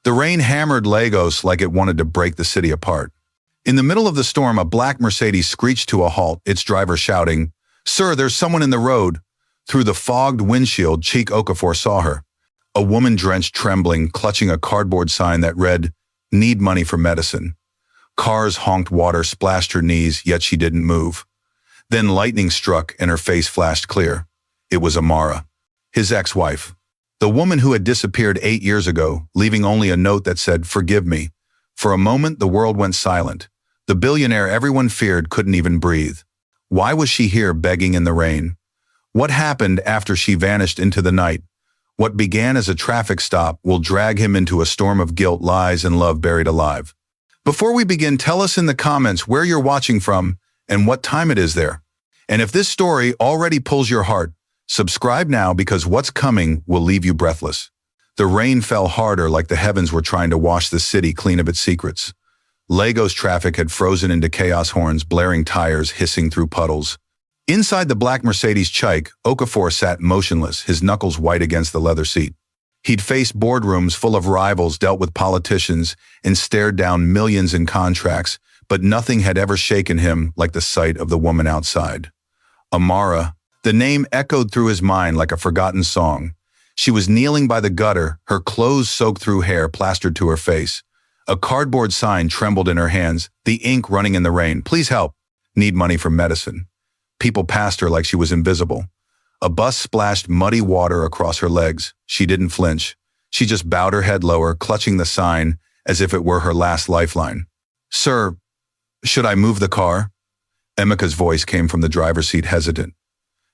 The rain hammered Lagos like it wanted to break the city apart. In the middle of the storm, a black Mercedes screeched to a halt, its driver shouting, "Sir, there's someone in the road." Through the fogged windshield, Chike Okafor saw her. A woman drenched, trembling, clutching a cardboard sign that read, "Need money for medicine." Cars honked, water splashed her knees, yet she didn't move. Then lightning struck and her face flashed clear. It was Amara, his ex-wife. The woman who had disappeared 8 years ago, leaving only a note that said, "Forgive me." For a moment, the world went silent. The billionaire everyone feared couldn't even breathe. Why was she here begging in the rain? What happened after she vanished into the night? What began as a traffic stop will drag him into a storm of guilt, lies, and love buried alive. Before we begin, tell us in the comments where you're watching from and what time it is there. And if this story already pulls your heart, subscribe now because what's coming will leave you breathless. The rain fell harder, like the heavens were trying to wash the city clean of its secrets. Lagos traffic had frozen into chaos, horns blaring, tires hissing through puddles. Inside the black Mercedes, Chike Okafor sat motionless, his knuckles white against the leather seat. He'd faced boardrooms full of rivals, dealt with politicians, and stared down millions in contracts, but nothing had ever shaken him like the sight of the woman outside. Amara. The name echoed through his mind like a forgotten song. She was kneeling by the gutter, her clothes soaked through hair plastered to her face. A cardboard sign trembled in her hands, the ink running in the rain. "Please help. Need money for medicine." People passed her like she was invisible. A bus splashed muddy water across her legs. She didn't flinch. She just bowed her head lower, clutching the sign as if it were her last lifeline. "Sir, should I move the car?" Emeka's voice came from the driver's seat, hesitant.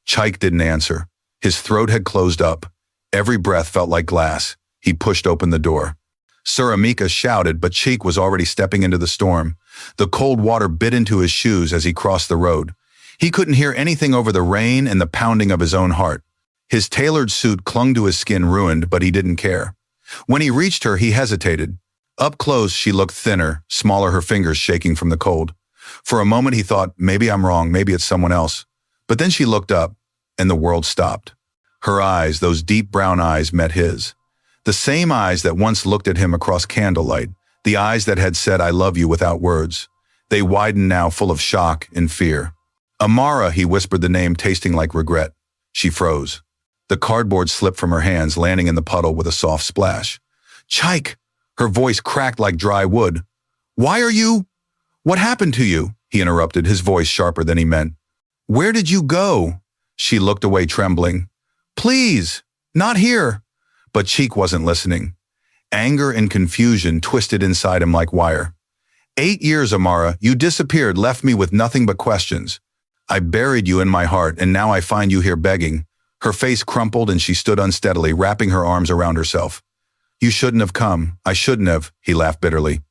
Chike didn't answer. His throat had closed up. Every breath felt like glass. He pushed open the door. "Sir," Emeka shouted, but Chike was already stepping into the storm. The cold water bit into his shoes as he crossed the road. He couldn't hear anything over the rain and the pounding of his own heart. His tailored suit clung to his skin, ruined, but he didn't care. When he reached her, he hesitated. Up close, she looked thinner, smaller, her fingers shaking from the cold. For a moment, he thought, maybe I'm wrong, maybe it's someone else. But then she looked up, and the world stopped. Her eyes, those deep brown eyes, met his. The same eyes that once looked at him across candlelight, the eyes that had said, "I love you," without words. They widened now, full of shock and fear. "Amara," he whispered the name, tasting like regret. She froze. The cardboard slipped from her hands, landing in the puddle with a soft splash. "Chike!" Her voice cracked like dry wood. "Why are you—" "What happened to you?" he interrupted, his voice sharper than he meant. "Where did you go?" She looked away, trembling. "Please, not here." But Chike wasn't listening. Anger and confusion twisted inside him like wire. "8 years, Amara, you disappeared, left me with nothing but questions. I buried you in my heart, and now I find you here begging." Her face crumpled and she stood unsteadily, wrapping her arms around herself. "You shouldn't have come. I shouldn't have," he laughed bitterly.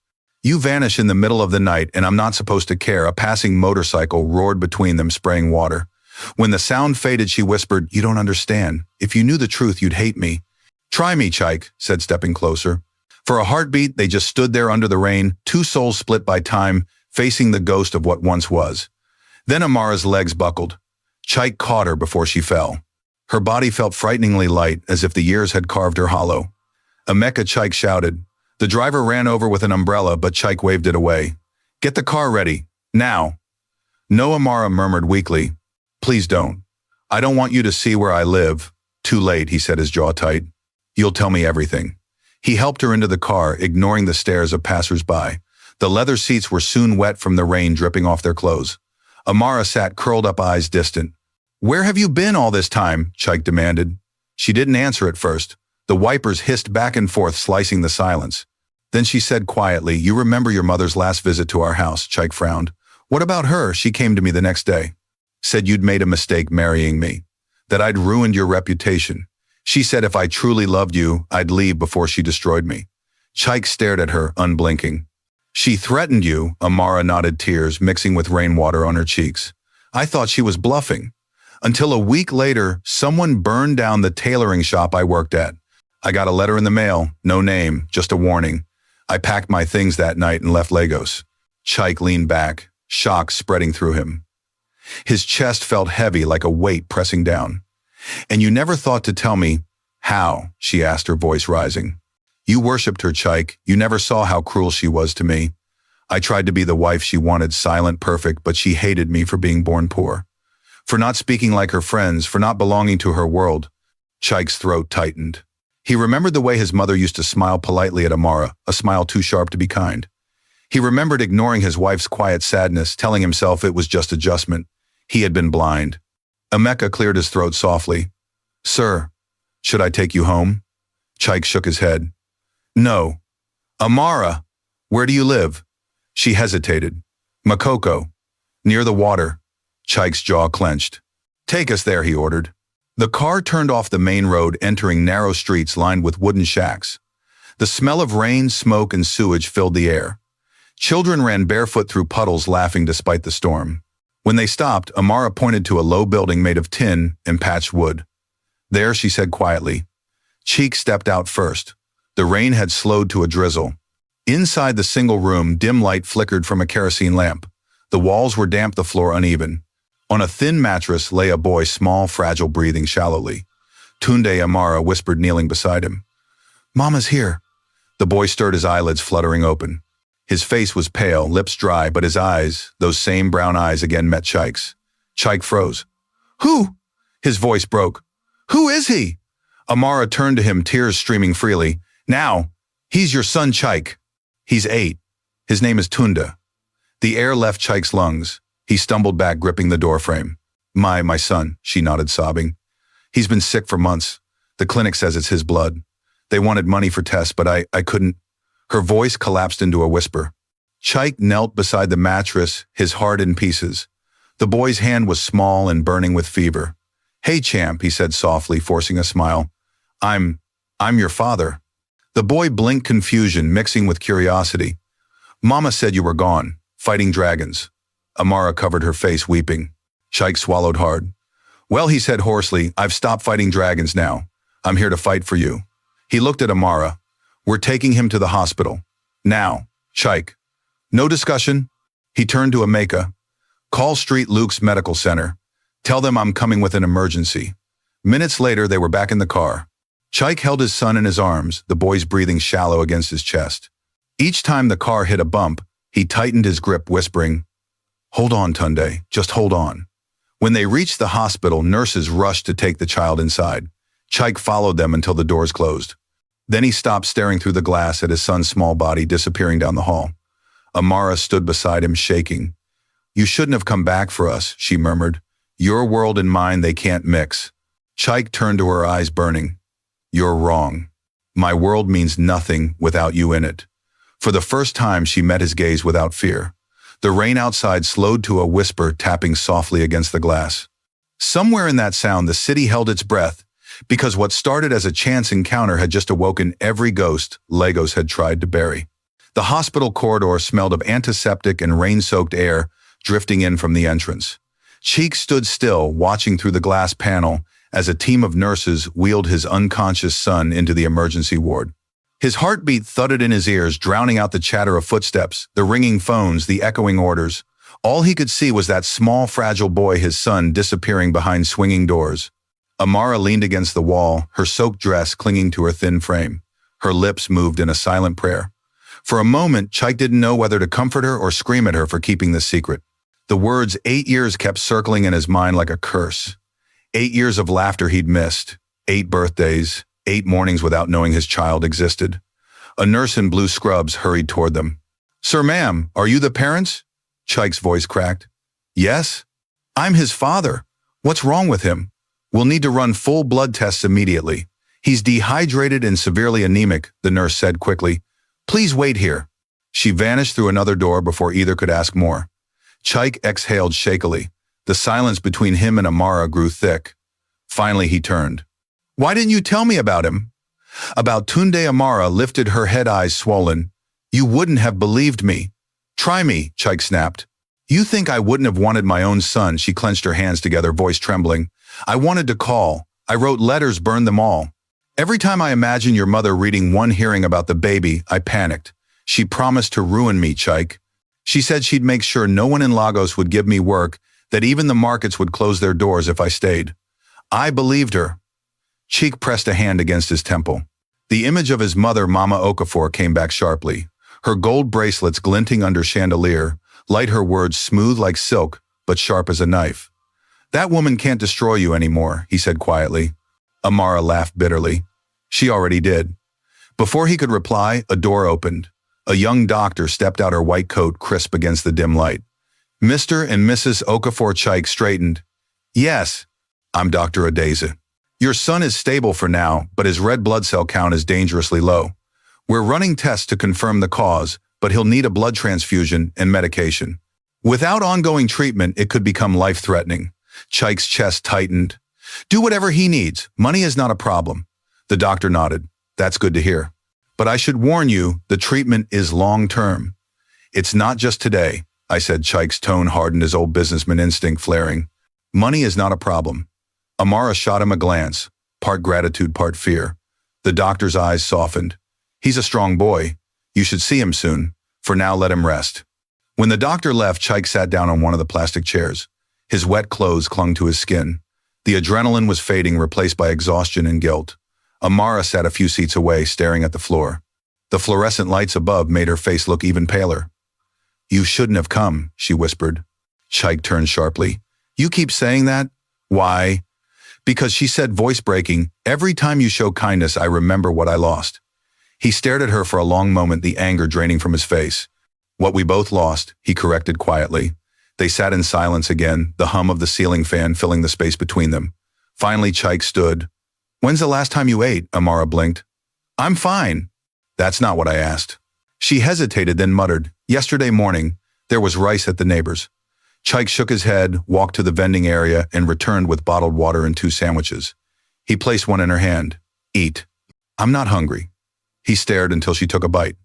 "You vanish in the middle of the night, and I'm not supposed to care." A passing motorcycle roared between them, spraying water. When the sound faded, she whispered, "You don't understand. If you knew the truth, you'd hate me." "Try me," Chike said, stepping closer. For a heartbeat, they just stood there under the rain, two souls split by time, facing the ghost of what once was. Then Amara's legs buckled. Chike caught her before she fell. Her body felt frighteningly light, as if the years had carved her hollow. "Emeka," Chike shouted. The driver ran over with an umbrella, but Chike waved it away. "Get the car ready. Now." "No," Amara murmured weakly. "Please don't. I don't want you to see where I live." "Too late," he said, his jaw tight. "You'll tell me everything." He helped her into the car, ignoring the stares of passers-by. The leather seats were soon wet from the rain dripping off their clothes. Amara sat curled up, eyes distant. "Where have you been all this time?" Chike demanded. She didn't answer at first. The wipers hissed back and forth, slicing the silence. Then she said quietly, "You remember your mother's last visit to our house?" Chike frowned. "What about her?" "She came to me the next day. Said you'd made a mistake marrying me. That I'd ruined your reputation. She said if I truly loved you, I'd leave before she destroyed me." Chike stared at her, unblinking. "She threatened you?" Amara nodded, tears mixing with rainwater on her cheeks. "I thought she was bluffing. Until a week later, someone burned down the tailoring shop I worked at. I got a letter in the mail, no name, just a warning. I packed my things that night and left Lagos." Chike leaned back, shock spreading through him. His chest felt heavy, like a weight pressing down. "And you never thought to tell me—" "How?" she asked, her voice rising. You worshipped her, Chike. You never saw how cruel she was to me. I tried to be the wife she wanted, silent, perfect, but she hated me for being born poor. For not speaking like her friends, for not belonging to her world. Chike's throat tightened. He remembered the way his mother used to smile politely at Amara, a smile too sharp to be kind. He remembered ignoring his wife's quiet sadness, telling himself it was just adjustment. He had been blind. Emeka cleared his throat softly. Sir, should I take you home? Chike shook his head. No. Amara, where do you live? She hesitated. Makoko, near the water. Chike's jaw clenched. Take us there, he ordered. The car turned off the main road, entering narrow streets lined with wooden shacks. The smell of rain, smoke, and sewage filled the air. Children ran barefoot through puddles, laughing despite the storm. When they stopped, Amara pointed to a low building made of tin and patched wood. There, she said quietly. Chike stepped out first. The rain had slowed to a drizzle. Inside the single room, dim light flickered from a kerosene lamp. The walls were damp, the floor uneven. On a thin mattress lay a boy, small, fragile, breathing shallowly. Tunde, Amara whispered, kneeling beside him. Mama's here. The boy stirred, his eyelids fluttering open. His face was pale, lips dry, but his eyes, those same brown eyes, again met Chike's. Chike froze. Who? His voice broke. Who is he? Amara turned to him, tears streaming freely. Now, he's your son, Chike. He's 8. His name is Tunde. The air left Chike's lungs. He stumbled back, gripping the doorframe. My son, she nodded, sobbing. He's been sick for months. The clinic says it's his blood. They wanted money for tests, but I couldn't. Her voice collapsed into a whisper. Chike knelt beside the mattress, his heart in pieces. The boy's hand was small and burning with fever. Hey, champ, he said softly, forcing a smile. I'm your father. The boy blinked, confusion mixing with curiosity. Mama said you were gone, fighting dragons. Amara covered her face, weeping. Chike swallowed hard. Well, he said hoarsely, I've stopped fighting dragons now. I'm here to fight for you. He looked at Amara. We're taking him to the hospital. Now, Chike. No discussion. He turned to Emeka. Call Street Luke's medical center. Tell them I'm coming with an emergency. Minutes later, they were back in the car. Chike held his son in his arms, the boy's breathing shallow against his chest. Each time the car hit a bump, he tightened his grip, whispering, Hold on, Tunde, just hold on. When they reached the hospital, nurses rushed to take the child inside. Chike followed them until the doors closed. Then he stopped, staring through the glass at his son's small body disappearing down the hall. Amara stood beside him, shaking. You shouldn't have come back for us, she murmured. Your world and mine, they can't mix. Chike turned to her, eyes burning. You're wrong. My world means nothing without you in it. For the first time, she met his gaze without fear. The rain outside slowed to a whisper, tapping softly against the glass. Somewhere in that sound, the city held its breath, because what started as a chance encounter had just awoken every ghost Legos had tried to bury. The hospital corridor smelled of antiseptic and rain-soaked air drifting in from the entrance. Chike stood still, watching through the glass panel as a team of nurses wheeled his unconscious son into the emergency ward. His heartbeat thudded in his ears, drowning out the chatter of footsteps, the ringing phones, the echoing orders. All he could see was that small, fragile boy, his son, disappearing behind swinging doors. Amara leaned against the wall, her soaked dress clinging to her thin frame. Her lips moved in a silent prayer. For a moment, Chike didn't know whether to comfort her or scream at her for keeping this secret. The words 8 years kept circling in his mind like a curse. 8 years of laughter he'd missed, 8 birthdays, 8 mornings without knowing his child existed. A nurse in blue scrubs hurried toward them. Sir, ma'am, are you the parents? Chike's voice cracked. Yes? I'm his father. What's wrong with him? We'll need to run full blood tests immediately. He's dehydrated and severely anemic, the nurse said quickly. Please wait here. She vanished through another door before either could ask more. Chike exhaled shakily. The silence between him and Amara grew thick. Finally, he turned. Why didn't you tell me about him? About Tunde. Amara lifted her head, eyes swollen. You wouldn't have believed me. Try me, Chike snapped. You think I wouldn't have wanted my own son? She clenched her hands together, voice trembling. I wanted to call. I wrote letters, burned them all. Every time I imagine your mother reading one hearing about the baby, I panicked. She promised to ruin me, Chike. She said she'd make sure no one in Lagos would give me work, that even the markets would close their doors if I stayed. I believed her. Chike pressed a hand against his temple. The image of his mother, Mama Okafor, came back sharply. Her gold bracelets glinting under chandelier, light, her words smooth like silk, but sharp as a knife. That woman can't destroy you anymore, he said quietly. Amara laughed bitterly. She already did. Before he could reply, a door opened. A young doctor stepped out, her white coat crisp against the dim light. Mr. and Mrs. Okafor. Chike straightened. Yes, I'm Dr. Adeza. Your son is stable for now, but his red blood cell count is dangerously low. We're running tests to confirm the cause, but he'll need a blood transfusion and medication. Without ongoing treatment, it could become life-threatening. Chike's chest tightened. Do whatever he needs. Money is not a problem. The doctor nodded. That's good to hear. But I should warn you, the treatment is long-term. It's not just today, I said. Chike's tone hardened, his old businessman instinct flaring. Money is not a problem. Amara shot him a glance, part gratitude, part fear. The doctor's eyes softened. He's a strong boy. You should see him soon. For now, let him rest. When the doctor left, Chike sat down on one of the plastic chairs. His wet clothes clung to his skin. The adrenaline was fading, replaced by exhaustion and guilt. Amara sat a few seats away, staring at the floor. The fluorescent lights above made her face look even paler. You shouldn't have come, she whispered. Chike turned sharply. You keep saying that? Why? Because she said, voice breaking, every time you show kindness, I remember what I lost. He stared at her for a long moment, the anger draining from his face. What we both lost, he corrected quietly. They sat in silence again, the hum of the ceiling fan filling the space between them. Finally, Chike stood. When's the last time you ate? Amara blinked. I'm fine. That's not what I asked. She hesitated, then muttered, yesterday morning, there was rice at the neighbor's. Chike shook his head, walked to the vending area, and returned with bottled water and 2 sandwiches. He placed one in her hand. Eat. I'm not hungry. He stared until she took a bite.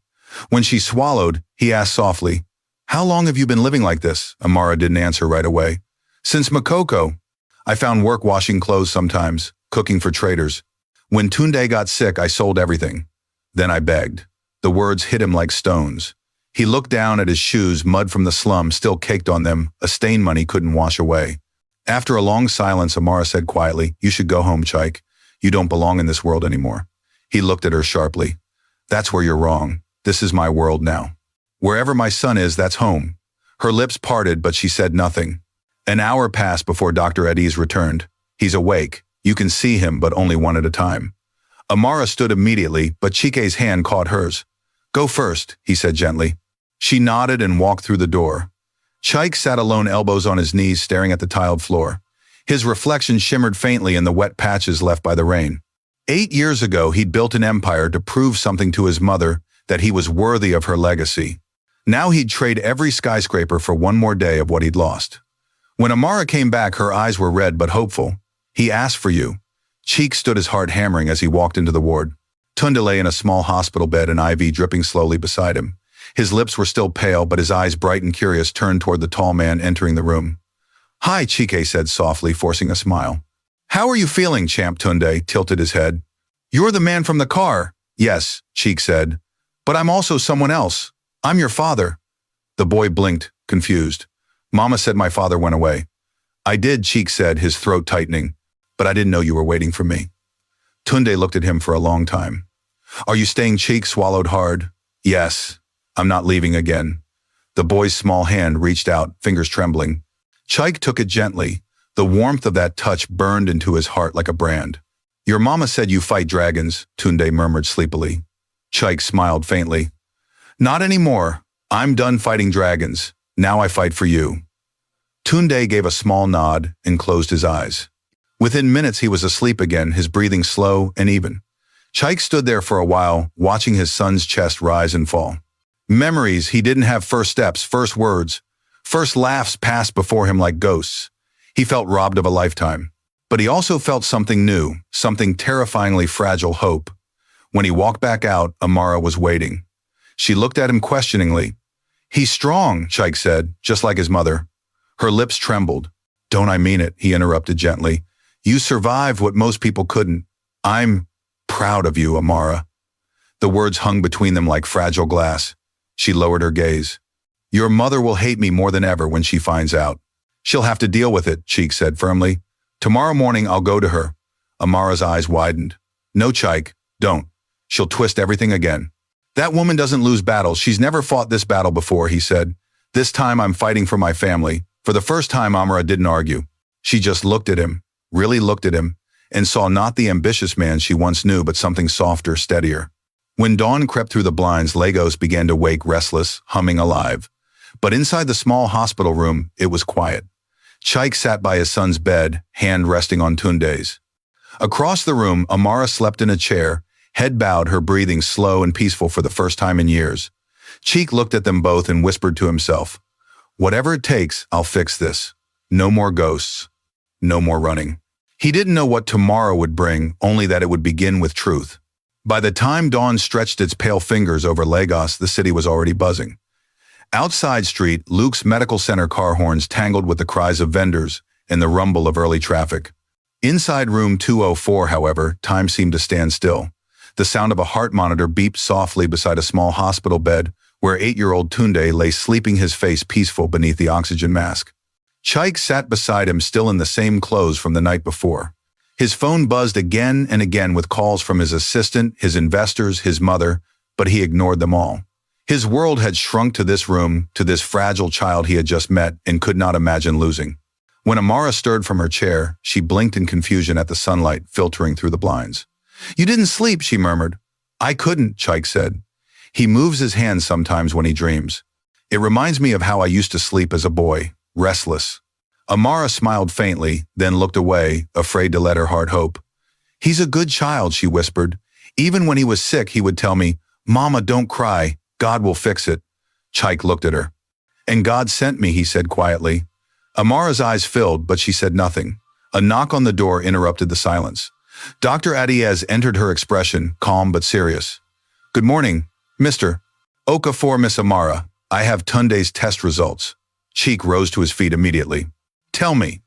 When she swallowed, he asked softly, how long have you been living like this? Amara didn't answer right away. Since Makoko. I found work washing clothes sometimes, cooking for traders. When Tunde got sick, I sold everything. Then I begged. The words hit him like stones. He looked down at his shoes, mud from the slum still caked on them, a stain money couldn't wash away. After a long silence, Amara said quietly, you should go home, Chike. You don't belong in this world anymore. He looked at her sharply. That's where you're wrong. This is my world now. Wherever my son is, that's home. Her lips parted, but she said nothing. An hour passed before Dr. Adeza returned. He's awake. You can see him, but only one at a time. Amara stood immediately, but Chike's hand caught hers. Go first, he said gently. She nodded and walked through the door. Chike sat alone, elbows on his knees, staring at the tiled floor. His reflection shimmered faintly in the wet patches left by the rain. 8 years ago, he'd built an empire to prove something to his mother, that he was worthy of her legacy. Now he'd trade every skyscraper for one more day of what he'd lost. When Amara came back, her eyes were red but hopeful. He asked for you. Chike stood, his heart hammering as he walked into the ward. Tunde lay in a small hospital bed, an IV dripping slowly beside him. His lips were still pale, but his eyes, bright and curious, turned toward the tall man entering the room. Hi, Chike said softly, forcing a smile. How are you feeling, champ? Tunde tilted his head. You're the man from the car. Yes, Chike said. But I'm also someone else. I'm your father. The boy blinked, confused. Mama said my father went away. I did, Chike said, his throat tightening. But I didn't know you were waiting for me. Tunde looked at him for a long time. Are you staying? Chike swallowed hard. Yes, I'm not leaving again. The boy's small hand reached out, fingers trembling. Chike took it gently. The warmth of that touch burned into his heart like a brand. Your mama said you fight dragons, Tunde murmured sleepily. Chike smiled faintly. Not anymore. I'm done fighting dragons. Now I fight for you. Tunde gave a small nod and closed his eyes. Within minutes, he was asleep again, his breathing slow and even. Chike stood there for a while, watching his son's chest rise and fall. Memories he didn't have, first steps, first words, first laughs passed before him like ghosts. He felt robbed of a lifetime. But he also felt something new, something terrifyingly fragile, hope. When he walked back out, Amara was waiting. She looked at him questioningly. He's strong, Chike said, just like his mother. Her lips trembled. Don't I mean it, he interrupted gently. You survived what most people couldn't. I'm proud of you, Amara. The words hung between them like fragile glass. She lowered her gaze. Your mother will hate me more than ever when she finds out. She'll have to deal with it, Chike said firmly. Tomorrow morning I'll go to her. Amara's eyes widened. No, Chike, don't. she'll twist everything again. That woman doesn't lose battles. She's never fought this battle before, he said. This time I'm fighting for my family. For the first time, Amara didn't argue. She just looked at him, really looked at him, and saw not the ambitious man she once knew, but something softer, steadier. When dawn crept through the blinds, Lagos began to wake, restless, humming, alive. But inside the small hospital room, it was quiet. Chike sat by his son's bed, hand resting on Tunde's. Across the room, Amara slept in a chair, head bowed, her breathing slow and peaceful for the first time in years. Chike looked at them both and whispered to himself, "Whatever it takes, I'll fix this. No more ghosts. No more running." He didn't know what tomorrow would bring, only that it would begin with truth. By the time dawn stretched its pale fingers over Lagos, the city was already buzzing. Outside street, Luke's medical center car horns tangled with the cries of vendors and the rumble of early traffic. Inside room 204, however, time seemed to stand still. The sound of a heart monitor beeped softly beside a small hospital bed where 8-year-old Tunde lay sleeping, his face peaceful beneath the oxygen mask. Chike sat beside him, still in the same clothes from the night before. His phone buzzed again and again with calls from his assistant, his investors, his mother, but he ignored them all. His world had shrunk to this room, to this fragile child he had just met and could not imagine losing. When Amara stirred from her chair, she blinked in confusion at the sunlight filtering through the blinds. "You didn't sleep," she murmured. "I couldn't," Chike said. "He moves his hands sometimes when he dreams. It reminds me of how I used to sleep as a boy, restless." Amara smiled faintly, then looked away, afraid to let her heart hope. "He's a good child," she whispered. "Even when he was sick, he would tell me, 'Mama, don't cry. God will fix it.'" Chike looked at her. "And God sent me," he said quietly. Amara's eyes filled, but she said nothing. A knock on the door interrupted the silence. Dr. Adiez entered, her expression calm but serious. "Good morning, Mr. Okafor, Miss Amara. I have Tunde's test results." Chike rose to his feet immediately. "Tell me."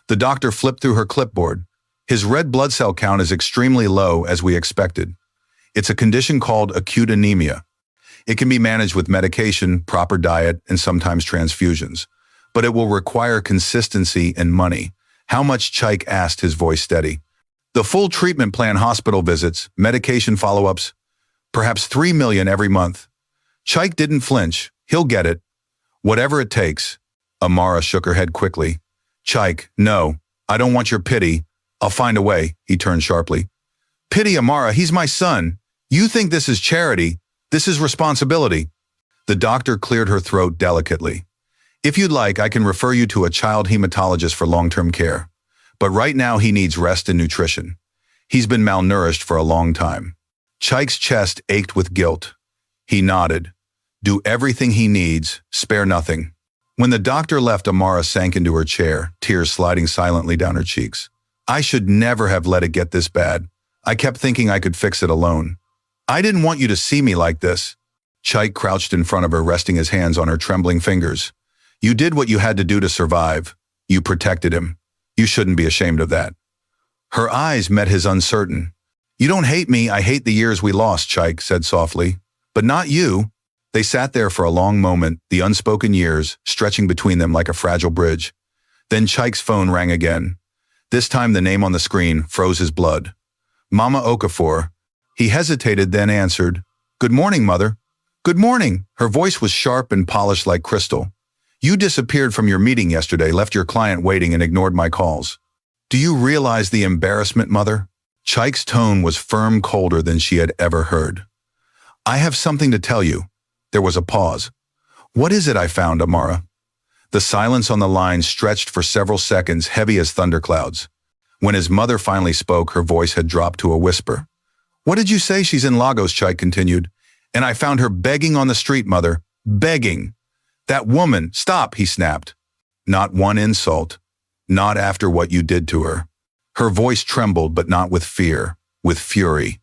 The doctor flipped through her clipboard. "His red blood cell count is extremely low, as we expected. It's a condition called acute anemia. It can be managed with medication, proper diet, and sometimes transfusions. But it will require consistency and money." "How much?" Chike asked, his voice steady. "The full treatment plan, hospital visits, medication follow-ups, perhaps 3 million every month." Chike didn't flinch. "He'll get it. Whatever it takes." Amara shook her head quickly. "Chike, no. I don't want your pity. I'll find a way." He turned sharply. "Pity, Amara? He's my son. You think this is charity? This is responsibility." The doctor cleared her throat delicately. "If you'd like, I can refer you to a child hematologist for long-term care. But right now he needs rest and nutrition. He's been malnourished for a long time." Chike's chest ached with guilt. He nodded. "Do everything he needs, spare nothing." When the doctor left, Amara sank into her chair, tears sliding silently down her cheeks. "I should never have let it get this bad. I kept thinking I could fix it alone. I didn't want you to see me like this." Chike crouched in front of her, resting his hands on her trembling fingers. "You did what you had to do to survive. You protected him. You shouldn't be ashamed of that." Her eyes met his uncertain. "You don't hate me, I hate the years we lost," Chike said softly. "But not you." They sat there for a long moment, the unspoken years stretching between them like a fragile bridge. Then Chike's phone rang again. This time the name on the screen froze his blood. "Mama Okafor." He hesitated, then answered, "Good morning, Mother." "Good morning." Her voice was sharp and polished like crystal. "You disappeared from your meeting yesterday, left your client waiting, and ignored my calls. Do you realize the embarrassment, Mother?" Chike's tone was firm, colder than she had ever heard. "I have something to tell you." There was a pause. "What is it I found, Amara?" The silence on the line stretched for several seconds, heavy as thunderclouds. When his mother finally spoke, her voice had dropped to a whisper. "What did you say?" "She's in Lagos," Chike continued. "And I found her begging on the street, Mother. Begging. That woman—" "Stop," he snapped. "Not one insult. Not after what you did to her." Her voice trembled, but not with fear, with fury.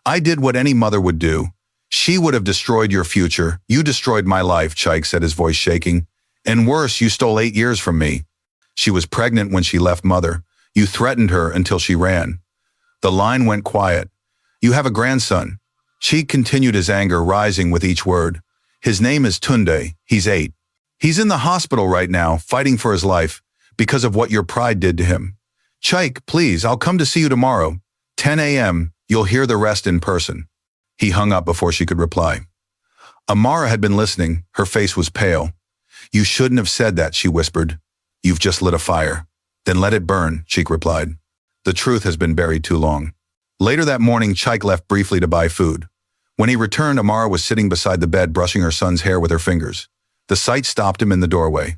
"I did what any mother would do. She would have destroyed your future. You destroyed my life," Chike said, his voice shaking. "And worse, you stole 8 years from me. She was pregnant when she left, Mother. You threatened her until she ran." The line went quiet. "You have a grandson." Chike continued, his anger rising with each word. "His name is Tunde. He's 8. He's in the hospital right now, fighting for his life, because of what your pride did to him. Chike, please, I'll come to see you tomorrow. 10 a.m., you'll hear the rest in person." He hung up before she could reply. Amara had been listening. Her face was pale. You shouldn't have said that, she whispered. You've just lit a fire. Then let it burn, Chike replied. The truth has been buried too long. Later that morning, Chike left briefly to buy food. When he returned, Amara was sitting beside the bed brushing her son's hair with her fingers. The sight stopped him in the doorway.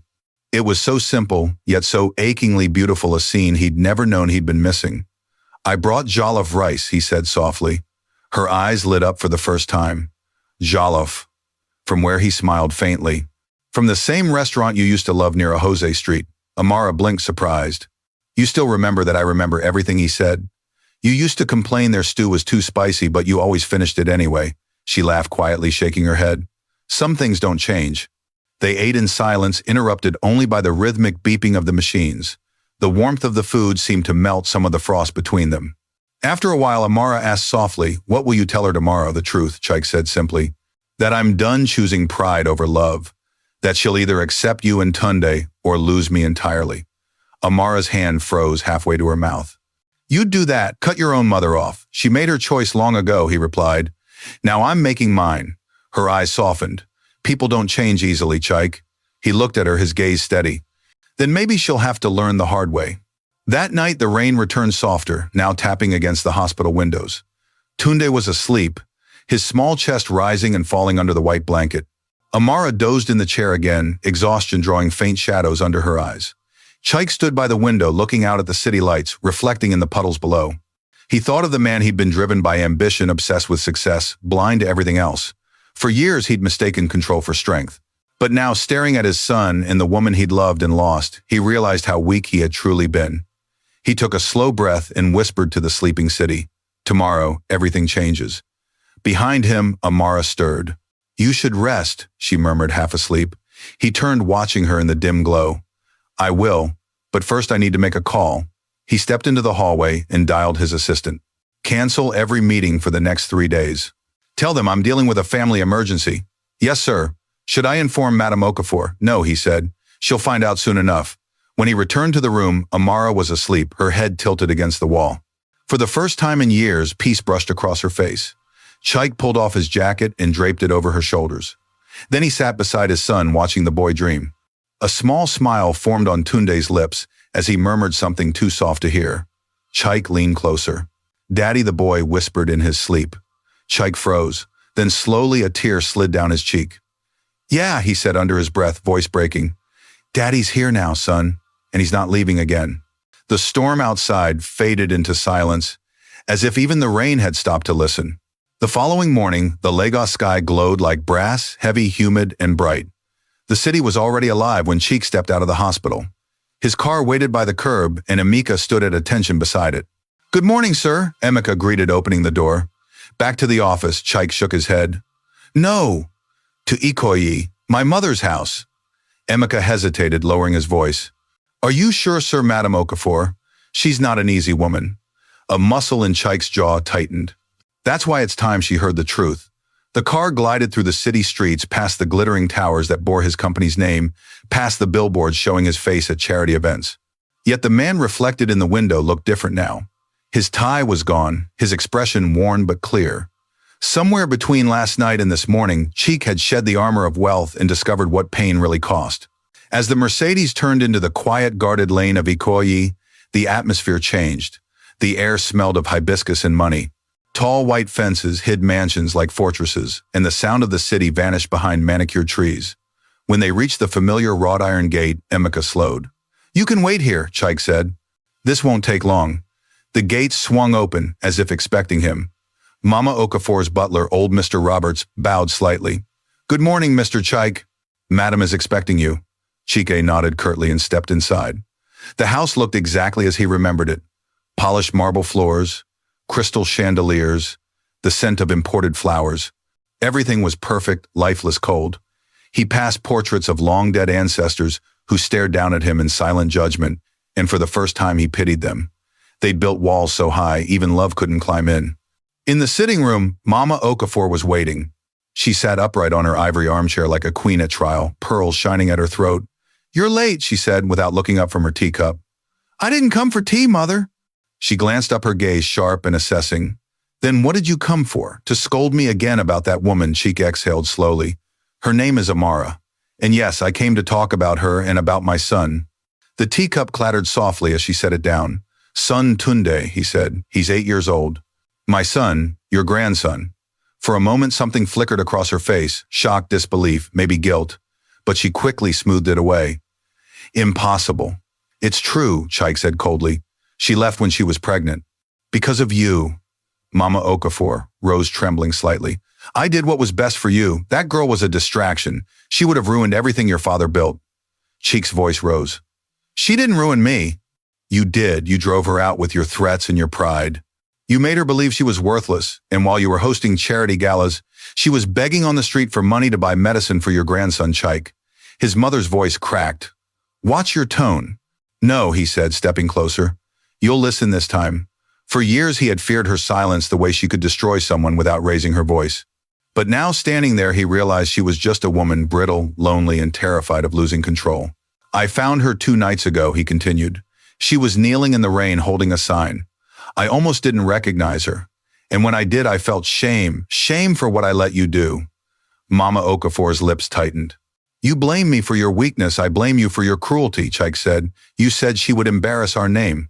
It was so simple, yet so achingly beautiful a scene he'd never known he'd been missing. I brought jollof rice, he said softly. Her eyes lit up for the first time. Jollof. From where he smiled faintly. From the same restaurant you used to love near a Jose Street. Amara blinked surprised. You still remember that? I remember everything he said. You used to complain their stew was too spicy, but you always finished it anyway. She laughed quietly, shaking her head. Some things don't change. They ate in silence, interrupted only by the rhythmic beeping of the machines. The warmth of the food seemed to melt some of the frost between them. After a while, Amara asked softly, what will you tell her tomorrow? The truth, Chike said simply. That I'm done choosing pride over love. That she'll either accept you and Tunde or lose me entirely. Amara's hand froze halfway to her mouth. You'd do that, cut your own mother off. She made her choice long ago, he replied. Now I'm making mine. Her eyes softened. People don't change easily, Chike. He looked at her, his gaze steady. Then maybe she'll have to learn the hard way. That night, the rain returned softer, now tapping against the hospital windows. Tunde was asleep, his small chest rising and falling under the white blanket. Amara dozed in the chair again, exhaustion drawing faint shadows under her eyes. Chike stood by the window, looking out at the city lights, reflecting in the puddles below. He thought of the man he'd been driven by ambition, obsessed with success, blind to everything else. For years, he'd mistaken control for strength. But now, staring at his son and the woman he'd loved and lost, he realized how weak he had truly been. He took a slow breath and whispered to the sleeping city, tomorrow, everything changes. Behind him, Amara stirred. You should rest, she murmured, half asleep. He turned, watching her in the dim glow. I will, but first I need to make a call. He stepped into the hallway and dialed his assistant. Cancel every meeting for the next 3 days. Tell them I'm dealing with a family emergency. Yes, sir. Should I inform Madame Okafor? No, he said. She'll find out soon enough. When he returned to the room, Amara was asleep, her head tilted against the wall. For the first time in years, peace brushed across her face. Chike pulled off his jacket and draped it over her shoulders. Then he sat beside his son, watching the boy dream. A small smile formed on Tunde's lips as he murmured something too soft to hear. Chike leaned closer. Daddy, the boy whispered in his sleep. Chike froze. Then slowly a tear slid down his cheek. Yeah, he said under his breath, voice breaking. Daddy's here now, son, and he's not leaving again. The storm outside faded into silence, as if even the rain had stopped to listen. The following morning, the Lagos sky glowed like brass, heavy, humid, and bright. The city was already alive when Chike stepped out of the hospital. His car waited by the curb, and Emeka stood at attention beside it. Good morning, sir, Emeka greeted, opening the door. Back to the office, Chike shook his head. No, to Ikoyi, my mother's house. Emeka hesitated, lowering his voice. Are you sure, sir, Madame Okafor? She's not an easy woman. A muscle in Chike's jaw tightened. That's why it's time she heard the truth. The car glided through the city streets, past the glittering towers that bore his company's name, past the billboards showing his face at charity events. Yet the man reflected in the window looked different now. His tie was gone, his expression worn but clear. Somewhere between last night and this morning, Chike had shed the armor of wealth and discovered what pain really cost. As the Mercedes turned into the quiet, guarded lane of Ikoyi, the atmosphere changed. The air smelled of hibiscus and money. Tall white fences hid mansions like fortresses, and the sound of the city vanished behind manicured trees. When they reached the familiar wrought iron gate, Emeka slowed. You can wait here, Chike said. This won't take long. The gate swung open, as if expecting him. Mama Okafor's butler, old Mr. Roberts, bowed slightly. Good morning, Mr. Chike. Madam is expecting you. Chike nodded curtly and stepped inside. The house looked exactly as he remembered it. Polished marble floors, crystal chandeliers, the scent of imported flowers. Everything was perfect, lifeless, cold. He passed portraits of long-dead ancestors who stared down at him in silent judgment, and for the first time he pitied them. They'd built walls so high, even love couldn't climb in. In the sitting room, Mama Okafor was waiting. She sat upright on her ivory armchair like a queen at trial, pearls shining at her throat. You're late, she said, without looking up from her teacup. I didn't come for tea, Mother. She glanced up, her gaze sharp and assessing. Then what did you come for? To scold me again about that woman? Chike exhaled slowly. Her name is Amara. And yes, I came to talk about her and about my son. The teacup clattered softly as she set it down. Son Tunde, he said. He's 8 years old. My son, your grandson. For a moment something flickered across her face, shock, disbelief, maybe guilt, but she quickly smoothed it away. Impossible. It's true, Chike said coldly. She left when she was pregnant. Because of you. Mama Okafor rose trembling slightly. I did what was best for you. That girl was a distraction. She would have ruined everything your father built. Chike's voice rose. She didn't ruin me. You did. You drove her out with your threats and your pride. You made her believe she was worthless, and while you were hosting charity galas, she was begging on the street for money to buy medicine for your grandson, Chike. His mother's voice cracked. Watch your tone. No, he said, stepping closer. You'll listen this time. For years he had feared her silence the way she could destroy someone without raising her voice. But now standing there he realized she was just a woman, brittle, lonely, and terrified of losing control. I found her 2 nights ago, he continued. She was kneeling in the rain holding a sign. I almost didn't recognize her. And when I did, I felt shame for what I let you do. Mama Okafor's lips tightened. You blame me for your weakness, I blame you for your cruelty, Chike said. You said she would embarrass our name.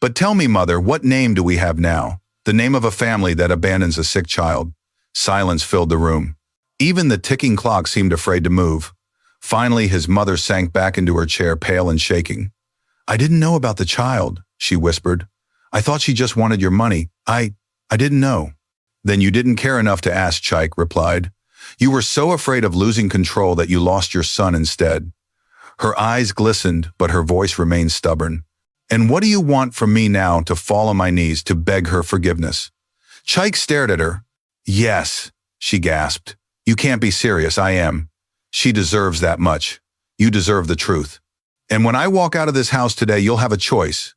But tell me, mother, what name do we have now? The name of a family that abandons a sick child. Silence filled the room. Even the ticking clock seemed afraid to move. Finally, his mother sank back into her chair, pale and shaking. I didn't know about the child, she whispered. I thought she just wanted your money. I didn't know. Then you didn't care enough to ask, Chike replied. You were so afraid of losing control that you lost your son instead. Her eyes glistened, but her voice remained stubborn. And what do you want from me now? To fall on my knees, to beg her forgiveness? Chike stared at her. Yes, she gasped. You can't be serious, I am. She deserves that much. You deserve the truth. And when I walk out of this house today, you'll have a choice.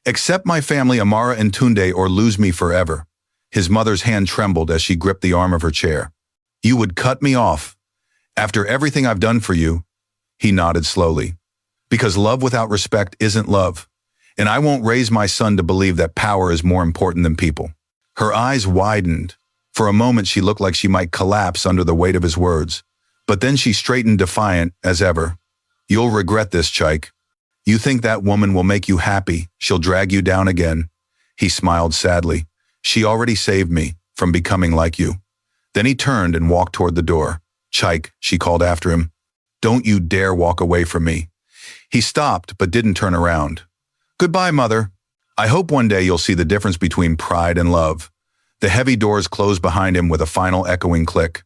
Accept my family, Amara and Tunde, or lose me forever. His mother's hand trembled as she gripped the arm of her chair. You would cut me off. After everything I've done for you, he nodded slowly. Because love without respect isn't love. And I won't raise my son to believe that power is more important than people. Her eyes widened. For a moment she looked like she might collapse under the weight of his words. But then she straightened, defiant as ever. You'll regret this, Chike. You think that woman will make you happy. She'll drag you down again. He smiled sadly. She already saved me from becoming like you. Then he turned and walked toward the door. Chike, she called after him. Don't you dare walk away from me. He stopped but didn't turn around. Goodbye, mother. I hope one day you'll see the difference between pride and love. The heavy doors closed behind him with a final echoing click.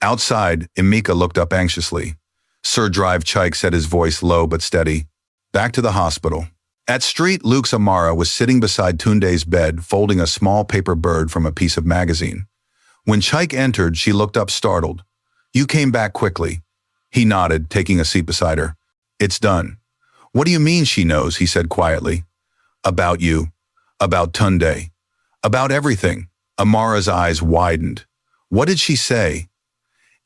Outside, Emeka looked up anxiously. Sir, drive, Chike said, his voice low but steady. Back to the hospital. At Street Luke's Amara was sitting beside Tunde's bed, folding a small paper bird from a piece of magazine. When Chike entered, she looked up startled. You came back quickly. He nodded, taking a seat beside her. It's done. What do you mean she knows? He said quietly. About you. About Tunde. About everything. Amara's eyes widened. What did she say?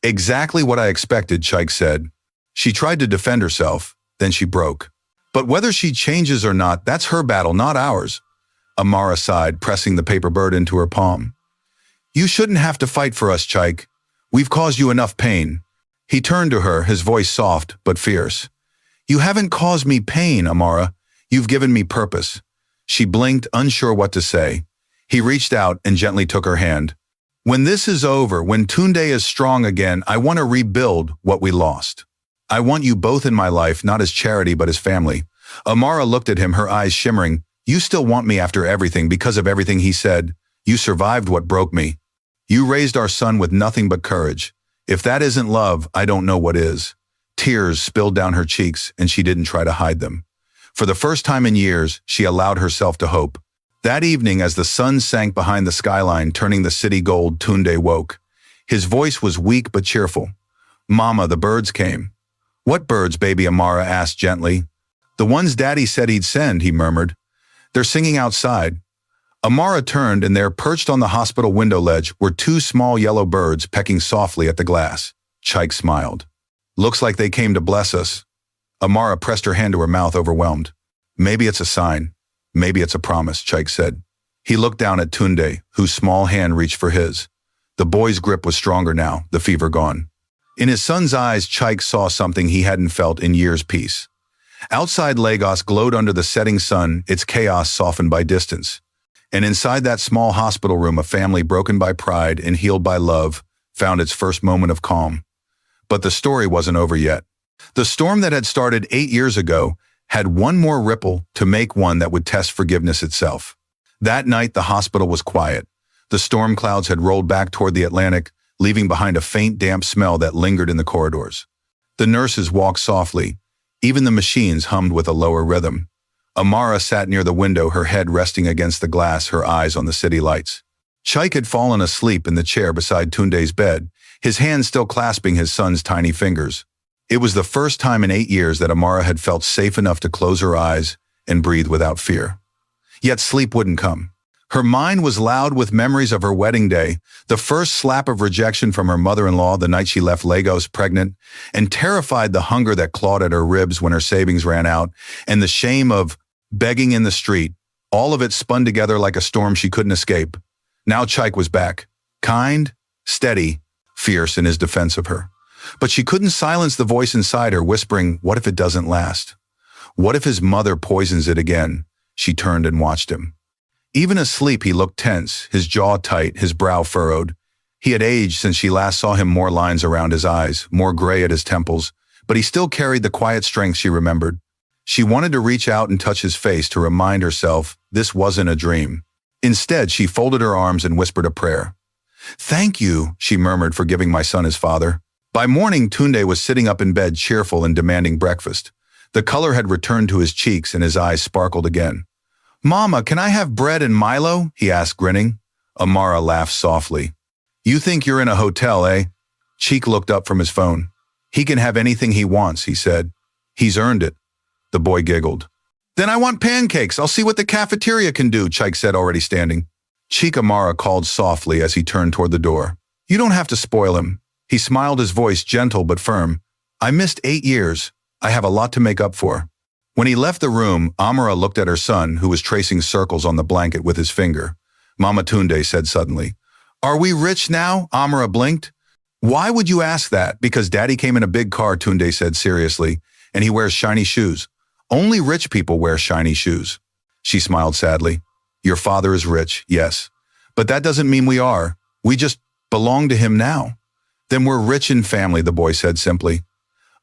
Exactly what I expected, Chike said. She tried to defend herself, then she broke. But whether she changes or not, that's her battle, not ours. Amara sighed, pressing the paper bird into her palm. You shouldn't have to fight for us, Chike. We've caused you enough pain. He turned to her, his voice soft but fierce. You haven't caused me pain, Amara. You've given me purpose. She blinked, unsure what to say. He reached out and gently took her hand. When this is over, when Tunde is strong again, I want to rebuild what we lost. I want you both in my life, not as charity but as family. Amara looked at him, her eyes shimmering. You still want me after everything, because of everything he said. You survived what broke me. You raised our son with nothing but courage. If that isn't love, I don't know what is. Tears spilled down her cheeks, and she didn't try to hide them. For the first time in years, she allowed herself to hope. That evening, as the sun sank behind the skyline, turning the city gold, Tunde woke. His voice was weak but cheerful. Mama, the birds came. What birds, baby? Amara asked gently. The ones Daddy said he'd send, he murmured. They're singing outside. Amara turned, and there, perched on the hospital window ledge, were 2 small yellow birds pecking softly at the glass. Chike smiled. Looks like they came to bless us. Amara pressed her hand to her mouth, overwhelmed. Maybe it's a sign. Maybe it's a promise, Chike said. He looked down at Tunde, whose small hand reached for his. The boy's grip was stronger now, the fever gone. In his son's eyes, Chike saw something he hadn't felt in years. Peace. Outside Lagos glowed under the setting sun, its chaos softened by distance. And inside that small hospital room, a family broken by pride and healed by love found its first moment of calm. But the story wasn't over yet. The storm that had started 8 years ago had one more ripple to make, one that would test forgiveness itself. That night, the hospital was quiet. The storm clouds had rolled back toward the Atlantic, leaving behind a faint, damp smell that lingered in the corridors. The nurses walked softly. Even the machines hummed with a lower rhythm. Amara sat near the window, her head resting against the glass, her eyes on the city lights. Chike had fallen asleep in the chair beside Tunde's bed, his hands still clasping his son's tiny fingers. It was the first time in 8 years that Amara had felt safe enough to close her eyes and breathe without fear. Yet sleep wouldn't come. Her mind was loud with memories of her wedding day, the first slap of rejection from her mother-in-law the night she left Lagos pregnant, and terrified the hunger that clawed at her ribs when her savings ran out, and the shame of begging in the street. All of it spun together like a storm she couldn't escape. Now Chike was back, kind, steady, fierce in his defense of her. But she couldn't silence the voice inside her whispering, what if it doesn't last? What if his mother poisons it again? She turned and watched him. Even asleep, he looked tense, his jaw tight, his brow furrowed. He had aged since she last saw him, more lines around his eyes, more gray at his temples, but he still carried the quiet strength she remembered. She wanted to reach out and touch his face to remind herself this wasn't a dream. Instead, she folded her arms and whispered a prayer. "Thank you," she murmured, "for giving my son his father." By morning, Tunde was sitting up in bed, cheerful and demanding breakfast. The color had returned to his cheeks and his eyes sparkled again. "Mama, can I have bread and Milo?" he asked, grinning. Amara laughed softly. "You think you're in a hotel, eh?" Chike looked up from his phone. "He can have anything he wants," he said. "He's earned it." The boy giggled. "Then I want pancakes. I'll see what the cafeteria can do," Chike said, already standing. Chike, Amara called softly as he turned toward the door. "You don't have to spoil him." He smiled, his voice gentle but firm. "I missed 8 years. I have a lot to make up for." When he left the room, Amara looked at her son, who was tracing circles on the blanket with his finger. Mama, Tunde said suddenly. "Are we rich now?" Amara blinked. "Why would you ask that?" "Because Daddy came in a big car," Tunde said seriously, "and he wears shiny shoes. Only rich people wear shiny shoes." She smiled sadly. "Your father is rich, yes. But that doesn't mean we are. We just belong to him now." "Then we're rich in family," the boy said simply.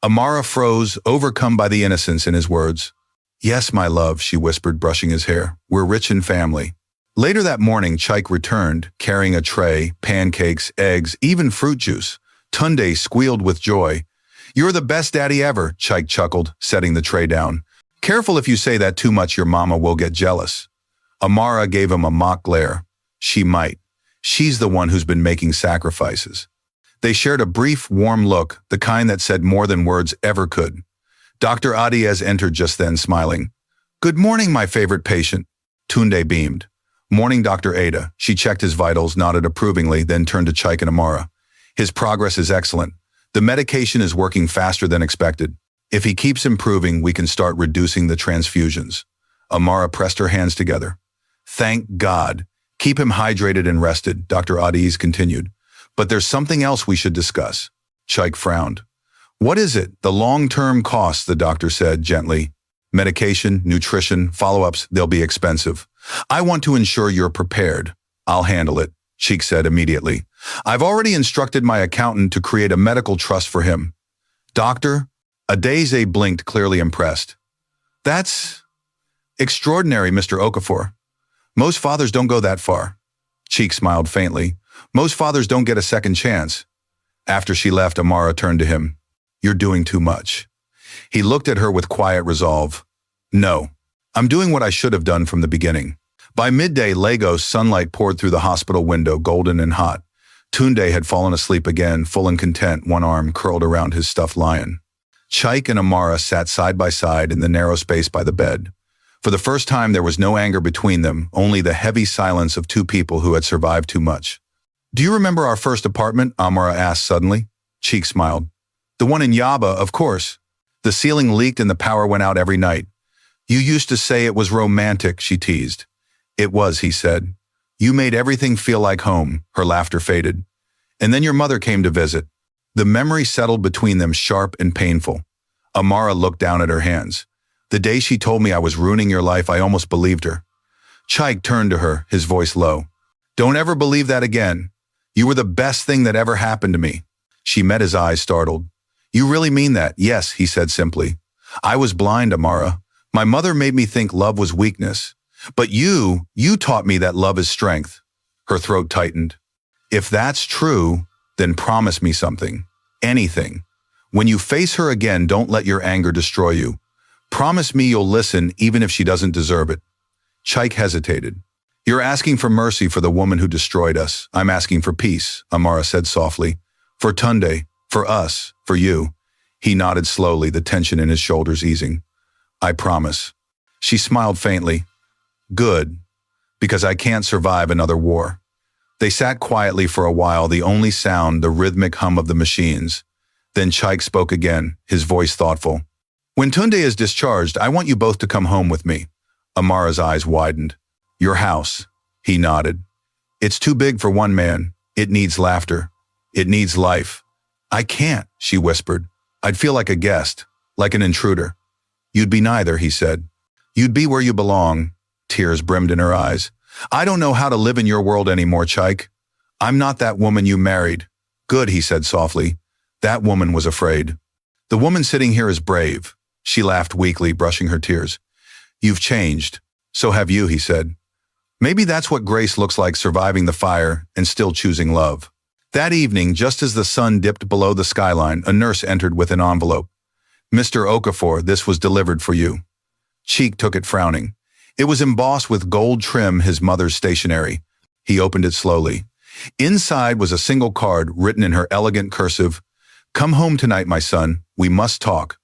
Amara froze, overcome by the innocence in his words. "Yes, my love," she whispered, brushing his hair. "We're rich in family." Later that morning, Chike returned, carrying a tray, pancakes, eggs, even fruit juice. Tunde squealed with joy. "You're the best daddy ever," Chike chuckled, setting the tray down. "Careful, if you say that too much, your mama will get jealous." Amara gave him a mock glare. She might. She's the one who's been making sacrifices. They shared a brief, warm look, the kind that said more than words ever could. Dr. Adiez entered just then, smiling. "Good morning, my favorite patient." Tunde beamed. "Morning, Dr. Ada." She checked his vitals, nodded approvingly, then turned to Chike and Amara. "His progress is excellent. The medication is working faster than expected. If he keeps improving, we can start reducing the transfusions." Amara pressed her hands together. "Thank God. Keep him hydrated and rested," Dr. Adiez continued. "But there's something else we should discuss." Chike frowned. "What is it?" "The long-term costs," the doctor said gently. "Medication, nutrition, follow-ups, they'll be expensive. I want to ensure you're prepared." "I'll handle it," Chike said immediately. "I've already instructed my accountant to create a medical trust for him." "Doctor?" Adeze blinked, clearly impressed. "That's extraordinary, Mr. Okafor. Most fathers don't go that far." Chike smiled faintly. "Most fathers don't get a second chance." After she left, Amara turned to him. "You're doing too much." He looked at her with quiet resolve. "No, I'm doing what I should have done from the beginning." By midday, Lagos sunlight poured through the hospital window, golden and hot. Tunde had fallen asleep again, full and content, one arm curled around his stuffed lion. Chike and Amara sat side by side in the narrow space by the bed. For the first time, there was no anger between them, only the heavy silence of two people who had survived too much. "Do you remember our first apartment?" Amara asked suddenly. Chike smiled. "The one in Yaba, of course. The ceiling leaked and the power went out every night. You used to say it was romantic," she teased. It was, he said. You made everything feel like home. Her laughter faded. And then your mother came to visit. The memory settled between them, sharp and painful. Amara looked down at her hands. The day she told me I was ruining your life, I almost believed her. Chike turned to her, his voice low. Don't ever believe that again. You were the best thing that ever happened to me. She met his eyes, startled. You really mean that? Yes, he said simply. I was blind, Amara. My mother made me think love was weakness. But you taught me that love is strength. Her throat tightened. If that's true, then promise me something. Anything. When you face her again, don't let your anger destroy you. Promise me you'll listen even if she doesn't deserve it. Chike hesitated. You're asking for mercy for the woman who destroyed us. I'm asking for peace, Amara said softly. For Tunde, for us, for you. He nodded slowly, the tension in his shoulders easing. I promise. She smiled faintly. Good, because I can't survive another war. They sat quietly for a while, the only sound the rhythmic hum of the machines. Then Chike spoke again, his voice thoughtful. When Tunde is discharged, I want you both to come home with me. Amara's eyes widened. Your house. He nodded. It's too big for one man. It needs laughter. It needs life. I can't, she whispered. I'd feel like a guest, like an intruder. You'd be neither, he said. You'd be where you belong. Tears brimmed in her eyes. I don't know how to live in your world anymore, Chike. I'm not that woman you married. Good, he said softly. That woman was afraid. The woman sitting here is brave. She laughed weakly, brushing her tears. You've changed. So have you, he said. Maybe that's what grace looks like, surviving the fire and still choosing love. That evening, just as the sun dipped below the skyline, a nurse entered with an envelope. Mr. Okafor, this was delivered for you. Chike took it, frowning. It was embossed with gold trim, his mother's stationery. He opened it slowly. Inside was a single card written in her elegant cursive. Come home tonight, my son. We must talk.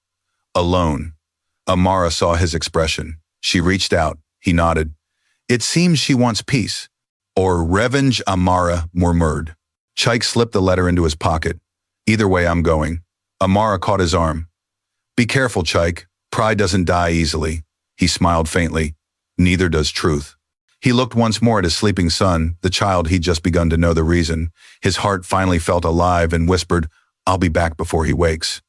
Alone. Amara saw his expression. She reached out. He nodded. It seems she wants peace. Or revenge, Amara murmured. Chike slipped the letter into his pocket. Either way, I'm going. Amara caught his arm. Be careful, Chike. Pride doesn't die easily. He smiled faintly. Neither does truth. He looked once more at his sleeping son, the child he'd just begun to know the reason. His heart finally felt alive and whispered, I'll be back before he wakes.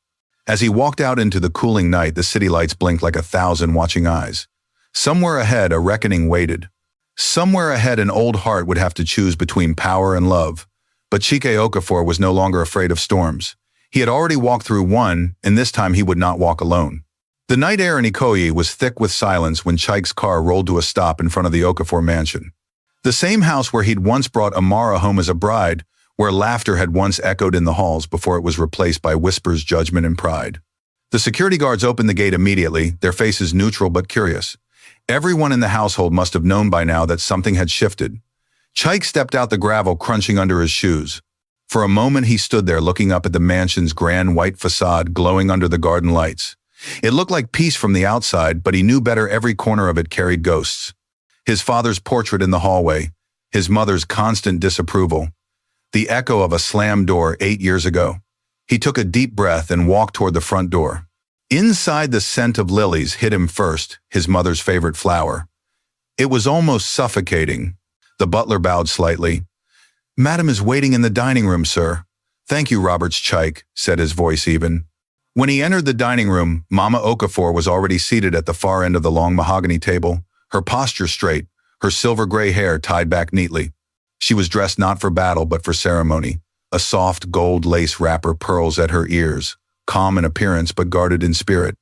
As he walked out into the cooling night, the city lights blinked like 1,000 watching eyes. Somewhere ahead, a reckoning waited. Somewhere ahead, an old heart would have to choose between power and love. But Chike Okafor was no longer afraid of storms. He had already walked through one, and this time he would not walk alone. The night air in Ikoyi was thick with silence when Chike's car rolled to a stop in front of the Okafor mansion. The same house where he'd once brought Amara home as a bride, where laughter had once echoed in the halls before it was replaced by whispers, judgment, and pride. The security guards opened the gate immediately, their faces neutral but curious. Everyone in the household must have known by now that something had shifted. Chike stepped out, the gravel crunching under his shoes. For a moment he stood there looking up at the mansion's grand white facade glowing under the garden lights. It looked like peace from the outside, but he knew better. Every corner of it carried ghosts. His father's portrait in the hallway, his mother's constant disapproval, the echo of a slammed door 8 years ago. He took a deep breath and walked toward the front door. Inside, the scent of lilies hit him first, his mother's favorite flower. It was almost suffocating. The butler bowed slightly. Madam is waiting in the dining room, sir. Thank you, Roberts. Chike said, his voice even. When he entered the dining room, Mama Okafor was already seated at the far end of the long mahogany table, her posture straight, her silver gray hair tied back neatly. She was dressed not for battle but for ceremony, a soft gold lace wrapper, pearls at her ears, calm in appearance but guarded in spirit.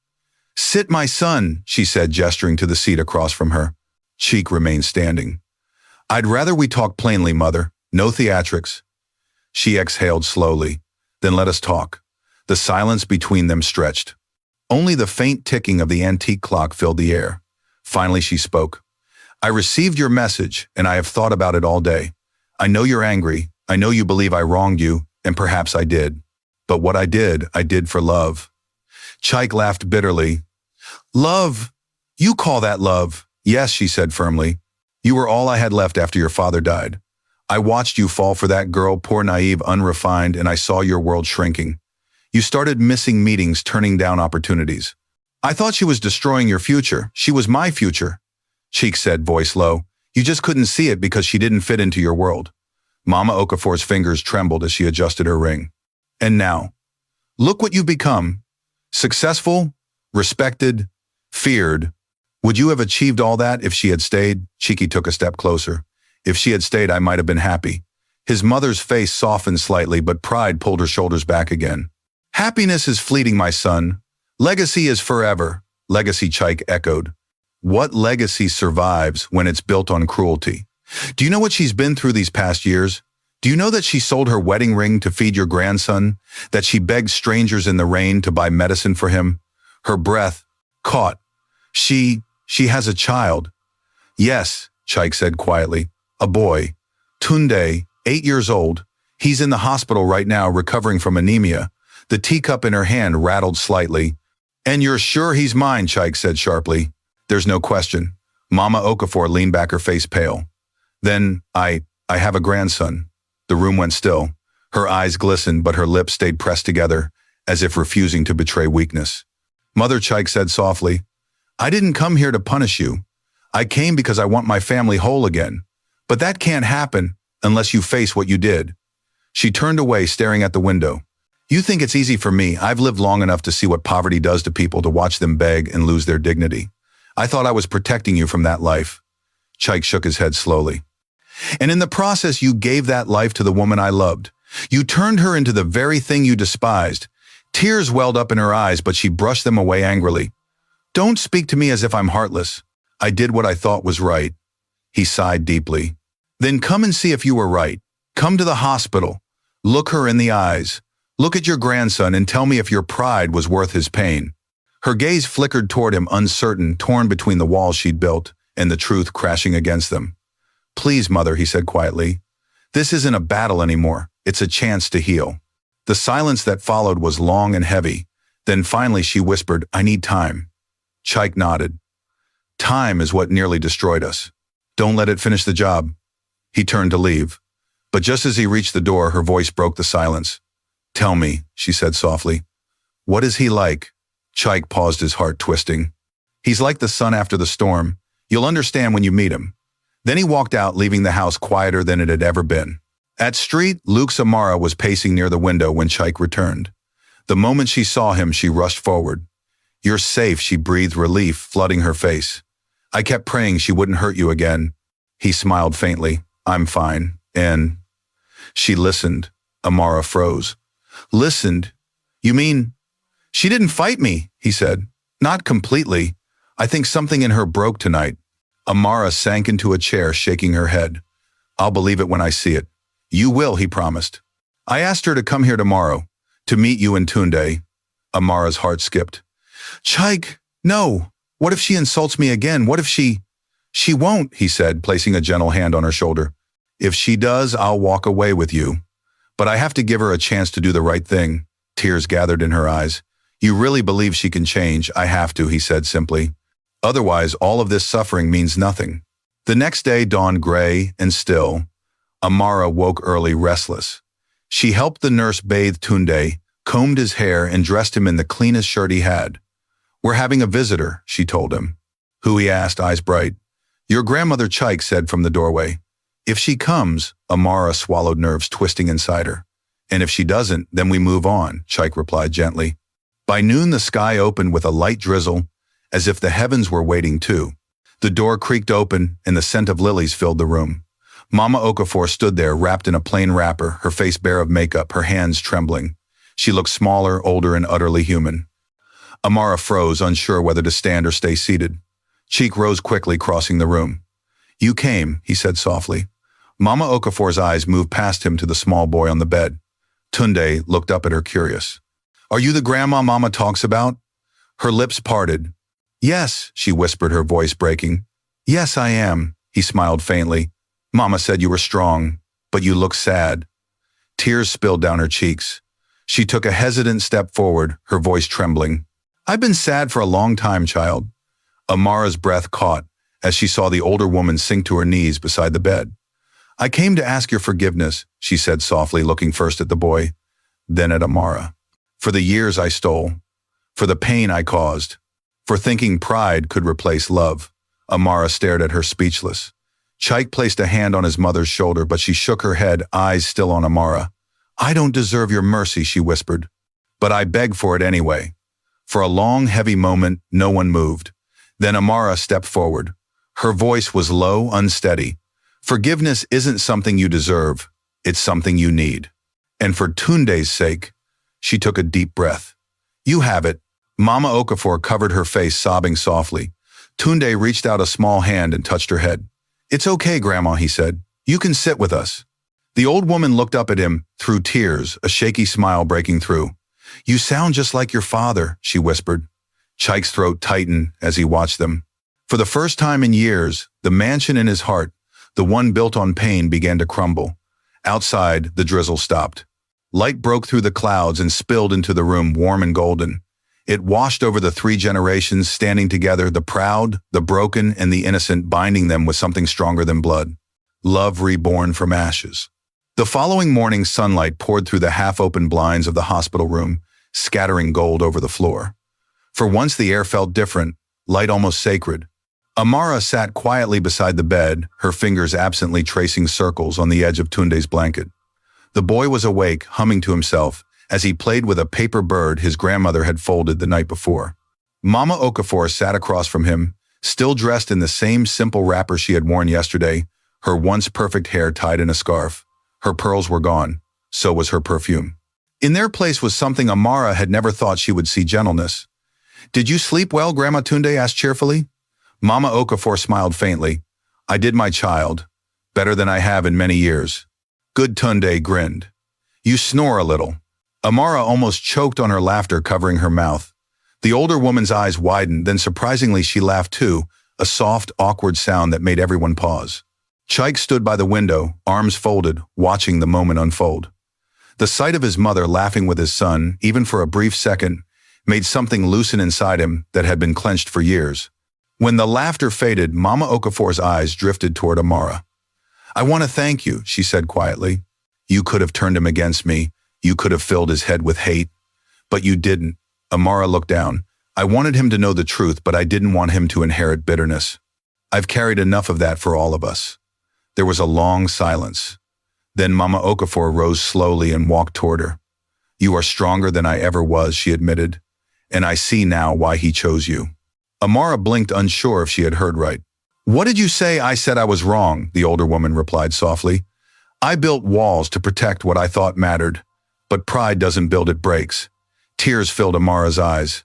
Sit, my son, she said, gesturing to the seat across from her. Chike remained standing. I'd rather we talk plainly, mother. No theatrics. She exhaled slowly. Then let us talk. The silence between them stretched. Only the faint ticking of the antique clock filled the air. Finally she spoke. I received your message, and I have thought about it all day. I know you're angry. I know you believe I wronged you, and perhaps I did. But what I did for love. Chike laughed bitterly. Love? You call that love? Yes, she said firmly. You were all I had left after your father died. I watched you fall for that girl, poor, naive, unrefined, and I saw your world shrinking. You started missing meetings, turning down opportunities. I thought she was destroying your future. She was my future. Chike said, voice low. You just couldn't see it because she didn't fit into your world. Mama Okafor's fingers trembled as she adjusted her ring. And now, look what you've become. Successful, respected, feared. Would you have achieved all that if she had stayed? Chike took a step closer. If she had stayed, I might have been happy. His mother's face softened slightly, but pride pulled her shoulders back again. Happiness is fleeting, my son. Legacy is forever, Legacy, Chike echoed. What legacy survives when it's built on cruelty? Do you know what she's been through these past years? Do you know that she sold her wedding ring to feed your grandson? That she begged strangers in the rain to buy medicine for him? Her breath caught. She has a child. Yes, Chike said quietly. A boy. Tunde, 8 years old. He's in the hospital right now recovering from anemia. The teacup in her hand rattled slightly. And you're sure he's mine, Chike said sharply. There's no question. Mama Okafor leaned back, her face pale. Then, I have a grandson. The room went still. Her eyes glistened, but her lips stayed pressed together, as if refusing to betray weakness. Mother, Chike said softly, I didn't come here to punish you. I came because I want my family whole again. But that can't happen unless you face what you did. She turned away, staring at the window. You think it's easy for me. I've lived long enough to see what poverty does to people, to watch them beg and lose their dignity. I thought I was protecting you from that life. Chike shook his head slowly. And in the process, you gave that life to the woman I loved. You turned her into the very thing you despised. Tears welled up in her eyes, but she brushed them away angrily. Don't speak to me as if I'm heartless. I did what I thought was right. He sighed deeply. Then come and see if you were right. Come to the hospital. Look her in the eyes. Look at your grandson and tell me if your pride was worth his pain. Her gaze flickered toward him, uncertain, torn between the walls she'd built and the truth crashing against them. Please, Mother, he said quietly. This isn't a battle anymore. It's a chance to heal. The silence that followed was long and heavy. Then finally she whispered, I need time. Chike nodded. Time is what nearly destroyed us. Don't let it finish the job. He turned to leave. But just as he reached the door, her voice broke the silence. Tell me, she said softly. What is he like? Chike paused, his heart twisting. He's like the sun after the storm. You'll understand when you meet him. Then he walked out, leaving the house quieter than it had ever been. At street, Luke's Amara was pacing near the window when Chike returned. The moment she saw him, she rushed forward. You're safe, she breathed, relief flooding her face. I kept praying she wouldn't hurt you again. He smiled faintly. I'm fine. And she listened. Amara froze. Listened? You mean? She didn't fight me, he said. Not completely. I think something in her broke tonight. Amara sank into a chair, shaking her head. I'll believe it when I see it. You will, he promised. I asked her to come here tomorrow, to meet you and Tunde. Amara's heart skipped. Chike, no. What if she insults me again? What if she... She won't, he said, placing a gentle hand on her shoulder. If she does, I'll walk away with you. But I have to give her a chance to do the right thing. Tears gathered in her eyes. You really believe she can change? I have to, he said simply. Otherwise, all of this suffering means nothing. The next day dawned gray and still. Amara woke early, restless. She helped the nurse bathe Tunde, combed his hair, and dressed him in the cleanest shirt he had. We're having a visitor, she told him. Who, he asked, eyes bright. Your grandmother, Chike said from the doorway. If she comes, Amara swallowed, nerves twisting inside her. And if she doesn't, then we move on, Chike replied gently. By noon, the sky opened with a light drizzle, as if the heavens were waiting too. The door creaked open, and the scent of lilies filled the room. Mama Okafor stood there, wrapped in a plain wrapper, her face bare of makeup, her hands trembling. She looked smaller, older, and utterly human. Amara froze, unsure whether to stand or stay seated. Chike rose quickly, crossing the room. You came, he said softly. Mama Okafor's eyes moved past him to the small boy on the bed. Tunde looked up at her, curious. Are you the grandma Mama talks about? Her lips parted. Yes, she whispered, her voice breaking. Yes, I am, he smiled faintly. Mama said you were strong, but you look sad. Tears spilled down her cheeks. She took a hesitant step forward, her voice trembling. I've been sad for a long time, child. Amara's breath caught as she saw the older woman sink to her knees beside the bed. I came to ask your forgiveness, she said softly, looking first at the boy, then at Amara. For the years I stole, for the pain I caused, for thinking pride could replace love. Amara stared at her, speechless. Chike placed a hand on his mother's shoulder, but she shook her head, eyes still on Amara. I don't deserve your mercy, she whispered. But I beg for it anyway. For a long, heavy moment, no one moved. Then Amara stepped forward. Her voice was low, unsteady. Forgiveness isn't something you deserve. It's something you need. And for Tunde's sake, she took a deep breath. You have it. Mama Okafor covered her face, sobbing softly. Tunde reached out a small hand and touched her head. It's okay, Grandma, he said. You can sit with us. The old woman looked up at him, through tears, a shaky smile breaking through. You sound just like your father, she whispered. Chike's throat tightened as he watched them. For the first time in years, the mansion in his heart, the one built on pain, began to crumble. Outside, the drizzle stopped. Light broke through the clouds and spilled into the room, warm and golden. It washed over the 3 generations standing together, the proud, the broken, and the innocent, binding them with something stronger than blood. Love reborn from ashes. The following morning, sunlight poured through the half-open blinds of the hospital room, scattering gold over the floor. For once the air felt different, light almost sacred. Amara sat quietly beside the bed, her fingers absently tracing circles on the edge of Tunde's blanket. The boy was awake, humming to himself, as he played with a paper bird his grandmother had folded the night before. Mama Okafor sat across from him, still dressed in the same simple wrapper she had worn yesterday, her once perfect hair tied in a scarf. Her pearls were gone, so was her perfume. In their place was something Amara had never thought she would see: gentleness. Did you sleep well, Grandma? Tunde asked cheerfully. Mama Okafor smiled faintly. I did, my child. Better than I have in many years. Good. Tunde grinned. You snore a little. Amara almost choked on her laughter, covering her mouth. The older woman's eyes widened, then surprisingly she laughed too, a soft, awkward sound that made everyone pause. Chike stood by the window, arms folded, watching the moment unfold. The sight of his mother laughing with his son, even for a brief second, made something loosen inside him that had been clenched for years. When the laughter faded, Mama Okafor's eyes drifted toward Amara. I want to thank you, she said quietly. You could have turned him against me. You could have filled his head with hate. But you didn't. Amara looked down. I wanted him to know the truth, but I didn't want him to inherit bitterness. I've carried enough of that for all of us. There was a long silence. Then Mama Okafor rose slowly and walked toward her. You are stronger than I ever was, she admitted. And I see now why he chose you. Amara blinked, unsure if she had heard right. What did you say? I said I was wrong, the older woman replied softly. I built walls to protect what I thought mattered. But pride doesn't build, it breaks. Tears filled Amara's eyes.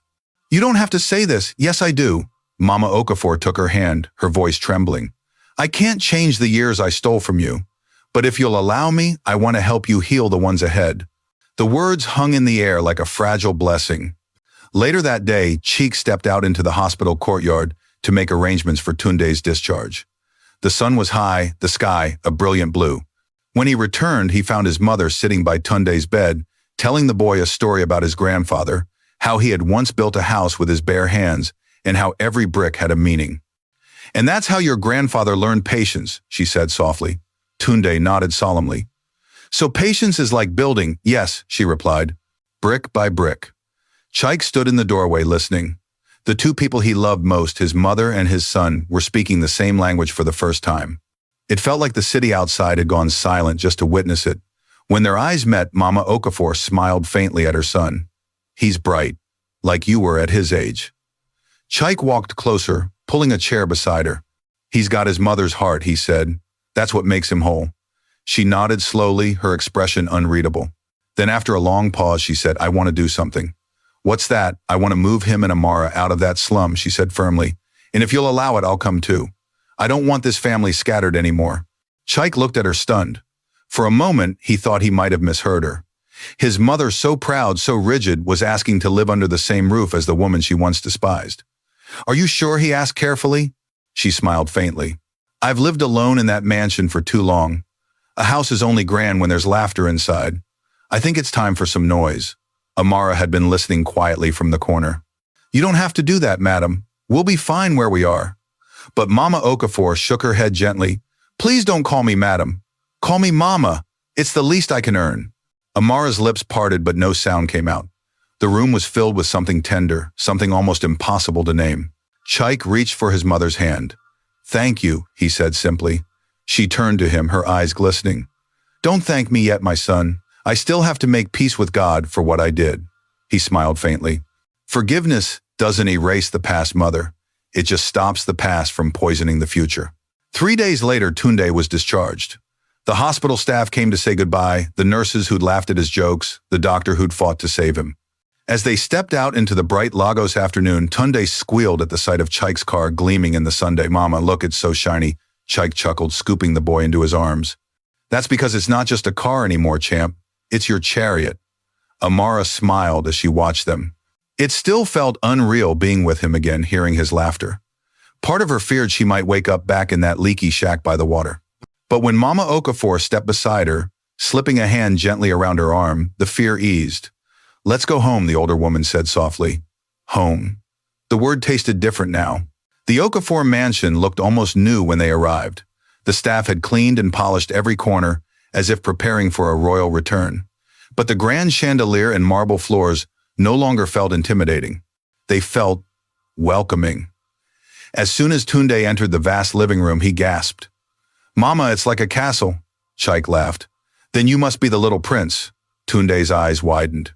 You don't have to say this. Yes, I do. Mama Okafor took her hand, her voice trembling. I can't change the years I stole from you. But if you'll allow me, I want to help you heal the ones ahead. The words hung in the air like a fragile blessing. Later that day, Chike stepped out into the hospital courtyard to make arrangements for Tunde's discharge. The sun was high, the sky a brilliant blue. When he returned, he found his mother sitting by Tunde's bed, telling the boy a story about his grandfather, how he had once built a house with his bare hands, and how every brick had a meaning. And that's how your grandfather learned patience, she said softly. Tunde nodded solemnly. So patience is like building, yes, she replied, brick by brick. Chike stood in the doorway listening. The 2 people he loved most, his mother and his son, were speaking the same language for the first time. It felt like the city outside had gone silent just to witness it. When their eyes met, Mama Okafor smiled faintly at her son. He's bright, like you were at his age. Chike walked closer, pulling a chair beside her. He's got his mother's heart, he said. That's what makes him whole. She nodded slowly, her expression unreadable. Then after a long pause, she said, I want to do something. What's that? I want to move him and Amara out of that slum, she said firmly. And if you'll allow it, I'll come too. I don't want this family scattered anymore. Chike looked at her stunned. For a moment, he thought he might have misheard her. His mother, so proud, so rigid, was asking to live under the same roof as the woman she once despised. Are you sure? He asked carefully. She smiled faintly. I've lived alone in that mansion for too long. A house is only grand when there's laughter inside. I think it's time for some noise. Amara had been listening quietly from the corner. You don't have to do that, madam. We'll be fine where we are. But Mama Okafor shook her head gently. Please don't call me madam. Call me Mama. It's the least I can earn. Amara's lips parted, but no sound came out. The room was filled with something tender, something almost impossible to name. Chike reached for his mother's hand. Thank you, he said simply. She turned to him, her eyes glistening. Don't thank me yet, my son. I still have to make peace with God for what I did. He smiled faintly. Forgiveness doesn't erase the past, mother. It just stops the past from poisoning the future. 3 days later, Tunde was discharged. The hospital staff came to say goodbye, the nurses who'd laughed at his jokes, the doctor who'd fought to save him. As they stepped out into the bright Lagos afternoon, Tunde squealed at the sight of Chike's car gleaming in the sunday. Mama, look, it's so shiny, Chike chuckled, scooping the boy into his arms. That's because it's not just a car anymore, champ. It's your chariot. Amara smiled as she watched them. It still felt unreal being with him again, hearing his laughter. Part of her feared she might wake up back in that leaky shack by the water. But when Mama Okafor stepped beside her, slipping a hand gently around her arm, the fear eased. Let's go home, the older woman said softly. Home. The word tasted different now. The Okafor mansion looked almost new when they arrived. The staff had cleaned and polished every corner, as if preparing for a royal return. But the grand chandelier and marble floors no longer felt intimidating. They felt welcoming. As soon as Tunde entered the vast living room, he gasped. Mama, it's like a castle, Chike laughed. Then you must be the little prince. Tunde's eyes widened.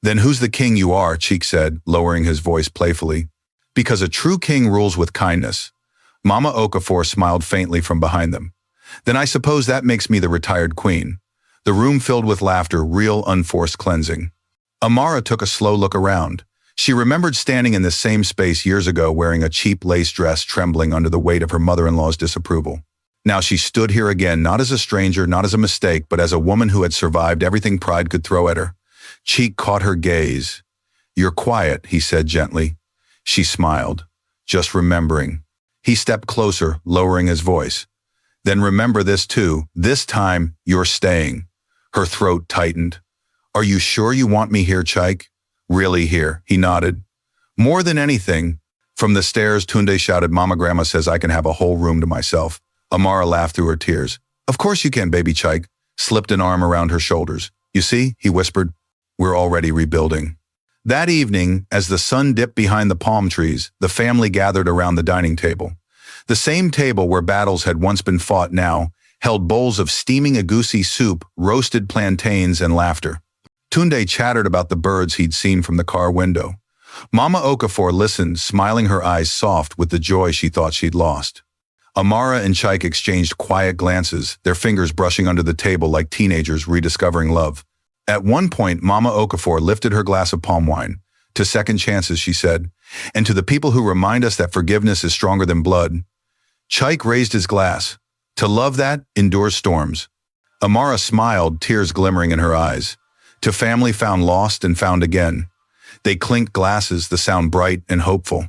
Then who's the king you are, Chike said, lowering his voice playfully. Because a true king rules with kindness. Mama Okafor smiled faintly from behind them. Then I suppose that makes me the retired queen. The room filled with laughter, real unforced cleansing. Amara took a slow look around. She remembered standing in this same space years ago wearing a cheap lace dress, trembling under the weight of her mother-in-law's disapproval. Now she stood here again, not as a stranger, not as a mistake, but as a woman who had survived everything pride could throw at her. Chike caught her gaze. You're quiet, he said gently. She smiled, just remembering. He stepped closer, lowering his voice. Then remember this too, this time you're staying. Her throat tightened. Are you sure you want me here, Chike? Really here, he nodded. More than anything. From the stairs, Tunde shouted, Mama, Grandma says I can have a whole room to myself. Amara laughed through her tears. Of course you can, baby, Chike, slipped an arm around her shoulders. You see, he whispered, we're already rebuilding. That evening, as the sun dipped behind the palm trees, the family gathered around the dining table. The same table where battles had once been fought now held bowls of steaming agusi soup, roasted plantains, and laughter. Tunde chattered about the birds he'd seen from the car window. Mama Okafor listened, smiling, her eyes soft with the joy she thought she'd lost. Amara and Chike exchanged quiet glances, their fingers brushing under the table like teenagers rediscovering love. At one point, Mama Okafor lifted her glass of palm wine. To second chances, she said, and to the people who remind us that forgiveness is stronger than blood. Chike raised his glass. To love that endures storms. Amara smiled, tears glimmering in her eyes. To family found lost and found again. They clinked glasses, the sound bright and hopeful.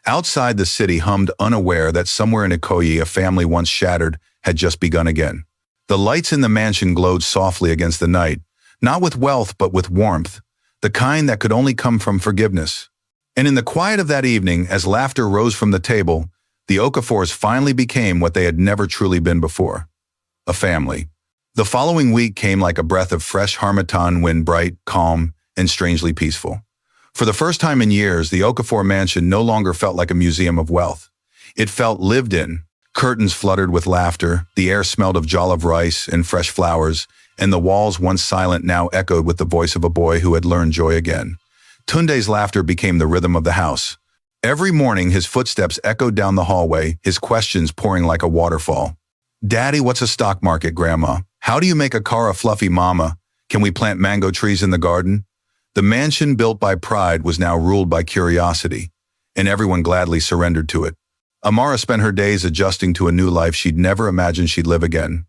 Outside, the city hummed, unaware that somewhere in Ikoyi a family once shattered had just begun again. The lights in the mansion glowed softly against the night, not with wealth but with warmth, the kind that could only come from forgiveness. And in the quiet of that evening, as laughter rose from the table, the Okafors finally became what they had never truly been before. A family. The following week came like a breath of fresh harmattan wind, bright, calm, and strangely peaceful. For the first time in years, the Okafor mansion no longer felt like a museum of wealth. It felt lived in. Curtains fluttered with laughter, the air smelled of jollof rice and fresh flowers, and the walls, once silent, now echoed with the voice of a boy who had learned joy again. Tunde's laughter became the rhythm of the house. Every morning, his footsteps echoed down the hallway, his questions pouring like a waterfall. Daddy, what's a stock market, Grandma? How do you make a car a fluffy, Mama? Can we plant mango trees in the garden? The mansion built by pride was now ruled by curiosity, and everyone gladly surrendered to it. Amara spent her days adjusting to a new life she'd never imagined she'd live again.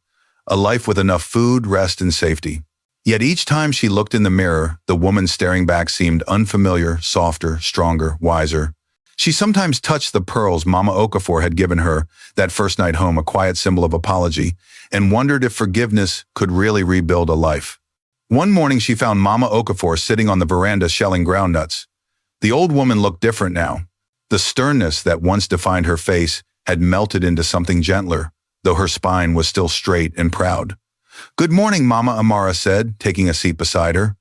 A life with enough food, rest, and safety. Yet each time she looked in the mirror, the woman staring back seemed unfamiliar, softer, stronger, wiser. She sometimes touched the pearls Mama Okafor had given her that first night home, a quiet symbol of apology, and wondered if forgiveness could really rebuild a life. One morning she found Mama Okafor sitting on the veranda shelling groundnuts. The old woman looked different now. The sternness that once defined her face had melted into something gentler, though her spine was still straight and proud. Good morning, Mama, Amara said, taking a seat beside her.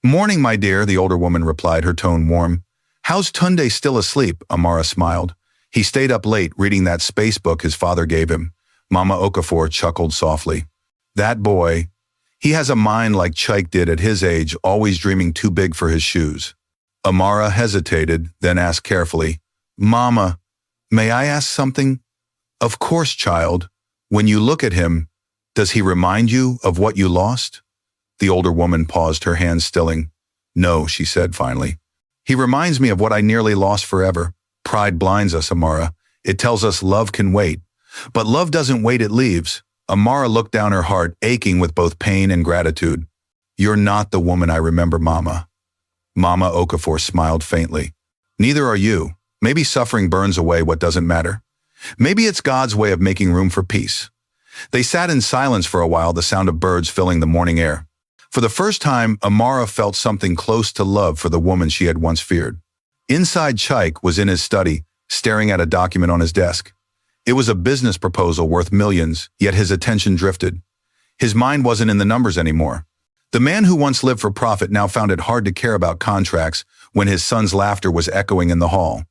Morning, my dear, the older woman replied, her tone warm. How's Tunde still asleep? Amara smiled. He stayed up late reading that space book his father gave him. Mama Okafor chuckled softly. That boy, he has a mind like Chike did at his age, always dreaming too big for his shoes. Amara hesitated, then asked carefully, Mama, may I ask something? Of course, child. When you look at him, does he remind you of what you lost? The older woman paused, her hands stilling. No, she said finally. He reminds me of what I nearly lost forever. Pride blinds us, Amara. It tells us love can wait. But love doesn't wait, it leaves. Amara looked down, her heart aching with both pain and gratitude. You're not the woman I remember, Mama. Mama Okafor smiled faintly. Neither are you. Maybe suffering burns away what doesn't matter. Maybe it's God's way of making room for peace. They sat in silence for a while, the sound of birds filling the morning air. For the first time, Amara felt something close to love for the woman she had once feared. Inside, Chike was in his study, staring at a document on his desk. It was a business proposal worth millions, yet his attention drifted. His mind wasn't in the numbers anymore. The man who once lived for profit now found it hard to care about contracts when his son's laughter was echoing in the hall.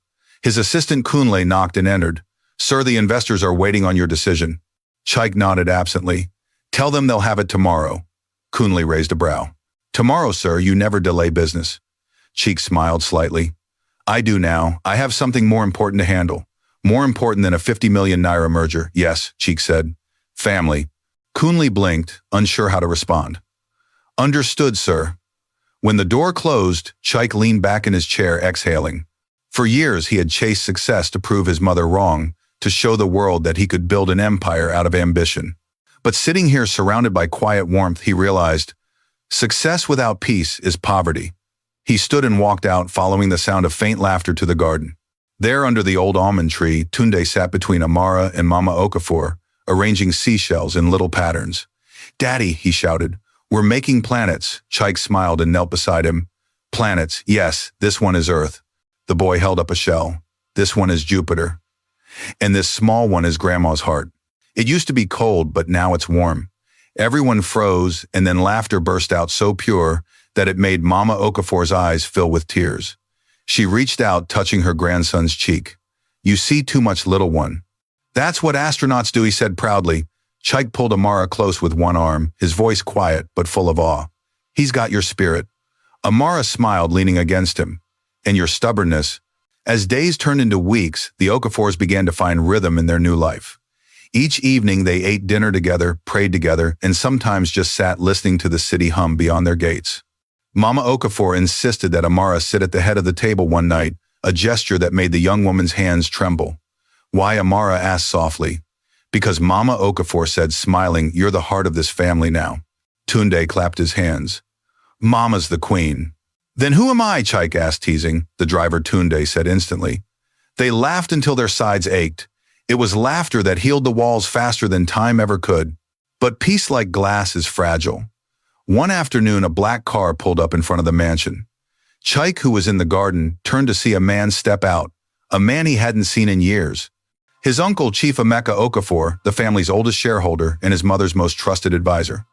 His assistant Tunde knocked and entered. Sir, the investors are waiting on your decision. Chike nodded absently. Tell them they'll have it tomorrow. Tunde raised a brow. Tomorrow, sir, you never delay business. Chike smiled slightly. I do now. I have something more important to handle. More important than a 50 million naira merger. Yes, Chike said. Family. Tunde blinked, unsure how to respond. Understood, sir. When the door closed, Chike leaned back in his chair, exhaling. For years, he had chased success to prove his mother wrong, to show the world that he could build an empire out of ambition. But sitting here surrounded by quiet warmth, he realized, success without peace is poverty. He stood and walked out, following the sound of faint laughter to the garden. There, under the old almond tree, Tunde sat between Amara and Mama Okafor, arranging seashells in little patterns. Daddy, he shouted, we're making planets. Chike smiled and knelt beside him. Planets, yes, this one is Earth. The boy held up a shell. This one is Jupiter. And this small one is Grandma's heart. It used to be cold, but now it's warm. Everyone froze, and then laughter burst out so pure that it made Mama Okafor's eyes fill with tears. She reached out, touching her grandson's cheek. You see too much, little one. That's what astronauts do, he said proudly. Chike pulled Amara close with one arm, his voice quiet but full of awe. He's got your spirit. Amara smiled, leaning against him. And your stubbornness. As days turned into weeks, the Okafors began to find rhythm in their new life. Each evening they ate dinner together, prayed together, and sometimes just sat listening to the city hum beyond their gates. Mama Okafor insisted that Amara sit at the head of the table one night, a gesture that made the young woman's hands tremble. Why, Amara asked softly. Because Mama Okafor said, smiling, you're the heart of this family now. Tunde clapped his hands. Mama's the queen. Then who am I? Chike asked, teasing. The driver, Tunde, said instantly. They laughed until their sides ached. It was laughter that healed the walls faster than time ever could. But peace, like glass, is fragile. One afternoon, a black car pulled up in front of the mansion. Chike, who was in the garden, turned to see a man step out, a man he hadn't seen in years. His uncle, Chief Emeka Okafor, the family's oldest shareholder and his mother's most trusted advisor.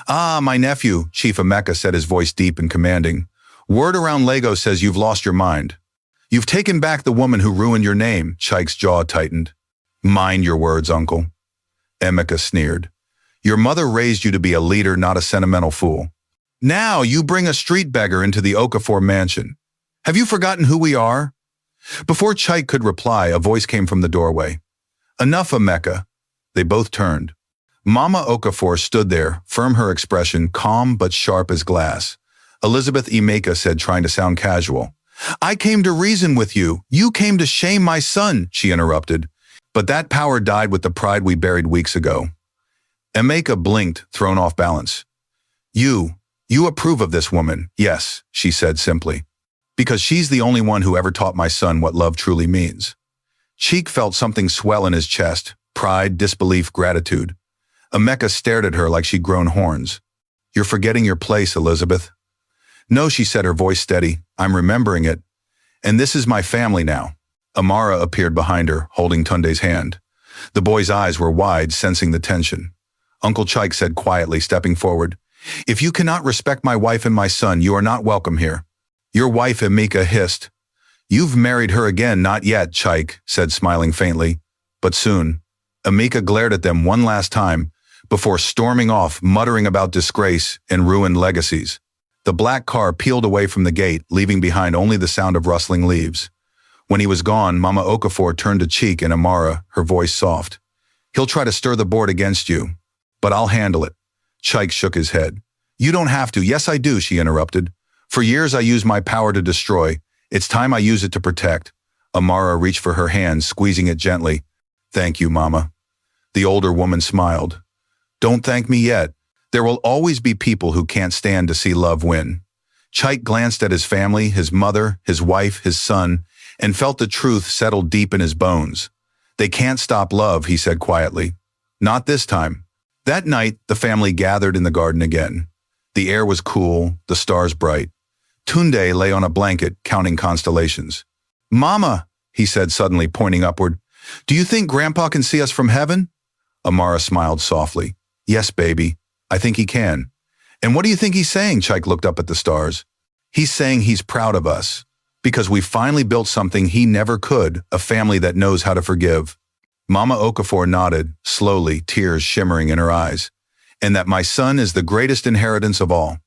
Ah, my nephew, Chief Emeka said, his voice deep and commanding. Word around Lagos says you've lost your mind. You've taken back the woman who ruined your name. Chike's jaw tightened. Mind your words, uncle. Emeka sneered. Your mother raised you to be a leader, not a sentimental fool. Now you bring a street beggar into the Okafor mansion. Have you forgotten who we are? Before Chike could reply, a voice came from the doorway. Enough, Emeka. They both turned. Mama Okafor stood there, firm her expression, calm but sharp as glass. Elizabeth Emeka said, trying to sound casual. I came to reason with you. You came to shame my son, she interrupted. But that power died with the pride we buried weeks ago. Emeka blinked, thrown off balance. You approve of this woman, yes, she said simply. Because she's the only one who ever taught my son what love truly means. Chike felt something swell in his chest, pride, disbelief, gratitude. Emeka stared at her like she'd grown horns. You're forgetting your place, Elizabeth. No, she said, her voice steady. I'm remembering it. And this is my family now. Amara appeared behind her, holding Tunde's hand. The boy's eyes were wide, sensing the tension. Uncle Chike said quietly, stepping forward. If you cannot respect my wife and my son, you are not welcome here. Your wife, Emeka, hissed. You've married her again, not yet, Chike said, smiling faintly. But soon. Emeka glared at them one last time before storming off, muttering about disgrace and ruined legacies. The black car peeled away from the gate, leaving behind only the sound of rustling leaves. When he was gone, Mama Okafor turned to Chike and Amara, her voice soft. "He'll try to stir the board against you, but I'll handle it." Chike shook his head. "You don't have to." "Yes, I do," she interrupted. "For years I used my power to destroy. It's time I use it to protect." Amara reached for her hand, squeezing it gently. "Thank you, Mama." The older woman smiled. "Don't thank me yet. There will always be people who can't stand to see love win." Chike glanced at his family, his mother, his wife, his son, and felt the truth settle deep in his bones. "They can't stop love," he said quietly. "Not this time." That night, the family gathered in the garden again. The air was cool, the stars bright. Tunde lay on a blanket, counting constellations. "Mama," he said suddenly, pointing upward, "do you think Grandpa can see us from heaven?" Amara smiled softly. "Yes, baby, I think he can." "And what do you think he's saying?" Chike looked up at the stars. "He's saying he's proud of us, because we finally built something he never could, a family that knows how to forgive." Mama Okafor nodded, slowly, tears shimmering in her eyes. "And that my son is the greatest inheritance of all."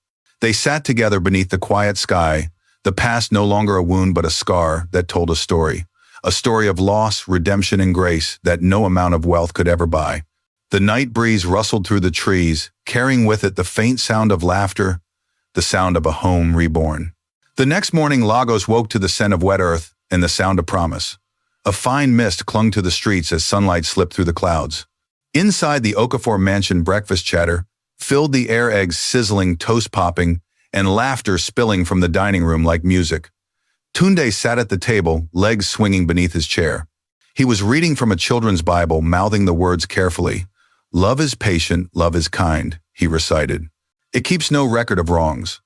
They sat together beneath the quiet sky, the past no longer a wound but a scar that told a story of loss, redemption, and grace that no amount of wealth could ever buy. The night breeze rustled through the trees, carrying with it the faint sound of laughter, the sound of a home reborn. The next morning, Lagos woke to the scent of wet earth and the sound of promise. A fine mist clung to the streets as sunlight slipped through the clouds. Inside the Okafor mansion, breakfast chatter filled the air, eggs sizzling, toast popping, and laughter spilling from the dining room like music. Tunde sat at the table, legs swinging beneath his chair. He was reading from a children's Bible, mouthing the words carefully. "Love is patient, love is kind," he recited. "It keeps no record of wrongs."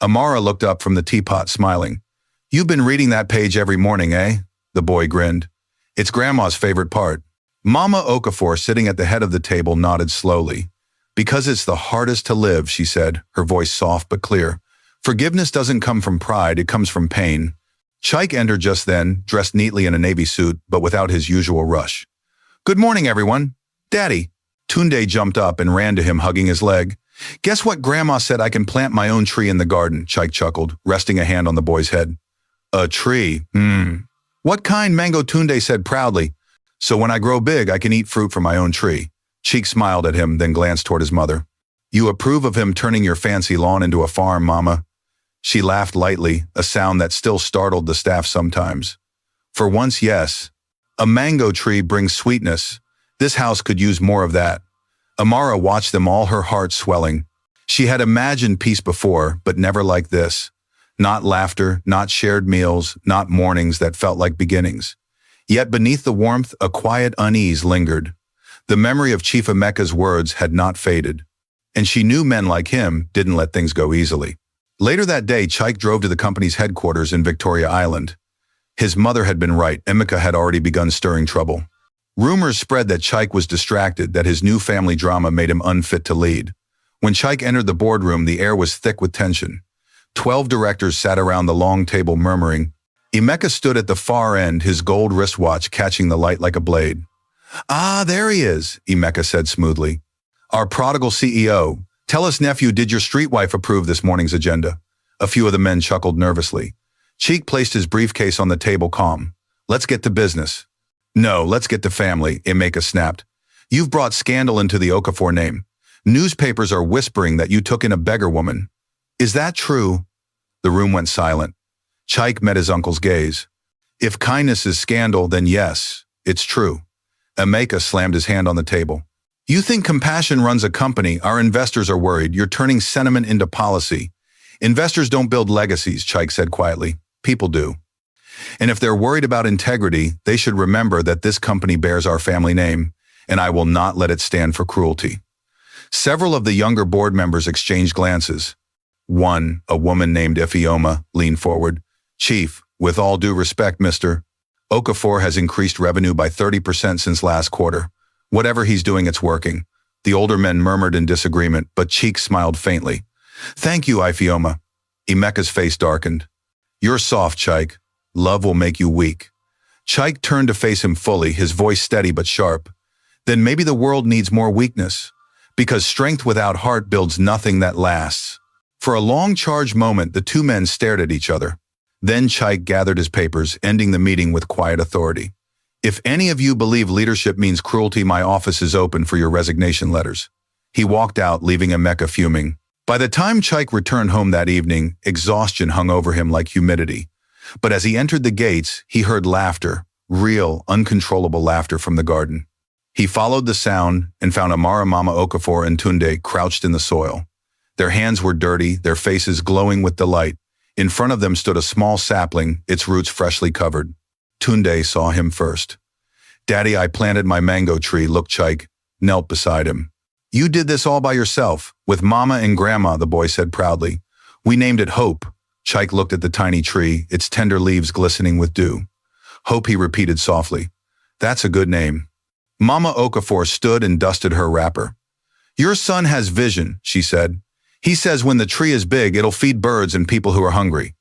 Amara looked up from the teapot, smiling. "You've been reading that page every morning, eh?" The boy grinned. "It's Grandma's favorite part." Mama Okafor, sitting at the head of the table, nodded slowly. "Because it's the hardest to live," she said, her voice soft but clear. "Forgiveness doesn't come from pride, it comes from pain." Chike entered just then, dressed neatly in a navy suit, but without his usual rush. "Good morning, everyone." "Daddy." Tunde jumped up and ran to him, hugging his leg. "Guess what? Grandma said I can plant my own tree in the garden," Chike chuckled, resting a hand on the boy's head. "A tree? What kind?" Mango, Tunde said proudly. "So when I grow big, I can eat fruit from my own tree." Chike smiled at him, then glanced toward his mother. "You approve of him turning your fancy lawn into a farm, Mama?" She laughed lightly, a sound that still startled the staff sometimes. "For once, yes. A mango tree brings sweetness. This house could use more of that." Amara watched them all, her heart swelling. She had imagined peace before, but never like this. Not laughter, not shared meals, not mornings that felt like beginnings. Yet beneath the warmth, a quiet unease lingered. The memory of Chief Emeka's words had not faded, and she knew men like him didn't let things go easily. Later that day, Chike drove to the company's headquarters in Victoria Island. His mother had been right. Emeka had already begun stirring trouble. Rumors spread that Chike was distracted, that his new family drama made him unfit to lead. When Chike entered the boardroom, the air was thick with tension. 12 directors sat around the long table murmuring. Emeka stood at the far end, his gold wristwatch catching the light like a blade. "Ah, there he is," Emeka said smoothly. "Our prodigal CEO. Tell us, nephew, did your street wife approve this morning's agenda?" A few of the men chuckled nervously. Chike placed his briefcase on the table, calm. "Let's get to business." "No, let's get to family," Emeka snapped. "You've brought scandal into the Okafor name. Newspapers are whispering that you took in a beggar woman. Is that true?" The room went silent. Chike met his uncle's gaze. "If kindness is scandal, then yes, it's true." Emeka slammed his hand on the table. "You think compassion runs a company? Our investors are worried. You're turning sentiment into policy." "Investors don't build legacies," Chike said quietly. "People do. And if they're worried about integrity, they should remember that this company bears our family name, and I will not let it stand for cruelty." Several of the younger board members exchanged glances. One, a woman named Ifeoma, leaned forward. "Chief, with all due respect, Mr. Okafor has increased revenue by 30% since last quarter. Whatever he's doing, it's working." The older men murmured in disagreement, but Chike smiled faintly. "Thank you, Ifeoma." Emeka's face darkened. "You're soft, Chike. Love will make you weak." Chike turned to face him fully, his voice steady but sharp. then maybe the world needs more weakness, because strength without heart builds nothing that lasts. For a long charged moment, the two men stared at each other. Then Chike gathered his papers, ending the meeting with quiet authority. If any of you believe leadership means cruelty, my office is open for your resignation letters. He walked out, leaving Emeka fuming. By the time Chike returned home that evening, exhaustion hung over him like humidity. But as he entered the gates, he heard laughter, real, uncontrollable laughter from the garden. He followed the sound and found Amara, Mama Okafor, and Tunde crouched in the soil. Their hands were dirty, their faces glowing with delight. In front of them stood a small sapling, its roots freshly covered. Tunde saw him first. "Daddy, I planted my mango tree," looked Chike, knelt beside him. "You did this all by yourself, with Mama and Grandma," the boy said proudly. "We named it Hope." Chike looked at the tiny tree, its tender leaves glistening with dew. "Hope," he repeated softly. "That's a good name." Mama Okafor stood and dusted her wrapper. "Your son has vision," she said. "He says when the tree is big, it'll feed birds and people who are hungry."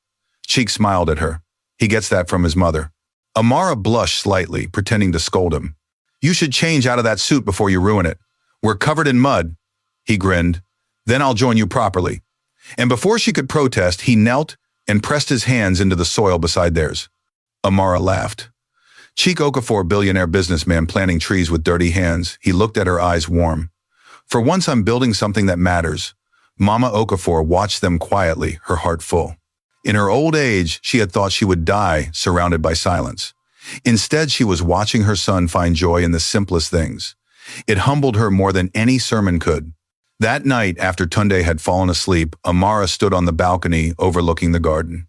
Chike smiled at her. "He gets that from his mother." Amara blushed slightly, pretending to scold him. "You should change out of that suit before you ruin it. We're covered in mud." He grinned. "Then I'll join you properly." And before she could protest, he knelt and pressed his hands into the soil beside theirs. Amara laughed. Chike Okafor, billionaire businessman planting trees with dirty hands, he looked at her, eyes warm. "For once I'm building something that matters." Mama Okafor watched them quietly, her heart full. In her old age, she had thought she would die surrounded by silence. Instead, she was watching her son find joy in the simplest things. It humbled her more than any sermon could. That night, after Tunde had fallen asleep, Amara stood on the balcony overlooking the garden.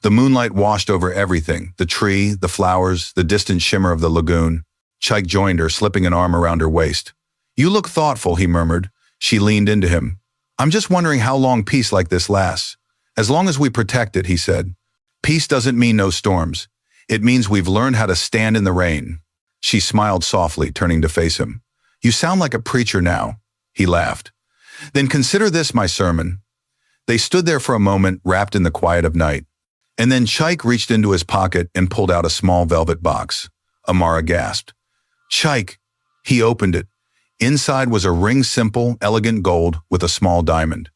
The moonlight washed over everything, the tree, the flowers, the distant shimmer of the lagoon. Chike joined her, slipping an arm around her waist. "You look thoughtful," he murmured. She leaned into him. "I'm just wondering how long peace like this lasts." "As long as we protect it," he said. "Peace doesn't mean no storms. It means we've learned how to stand in the rain." She smiled softly, turning to face him. "You sound like a preacher now." He laughed. "Then consider this my sermon." They stood there for a moment, wrapped in the quiet of night. And then Chike reached into his pocket and pulled out a small velvet box. Amara gasped. "Chike!" He opened it. Inside was a ring, simple, elegant gold with a small diamond.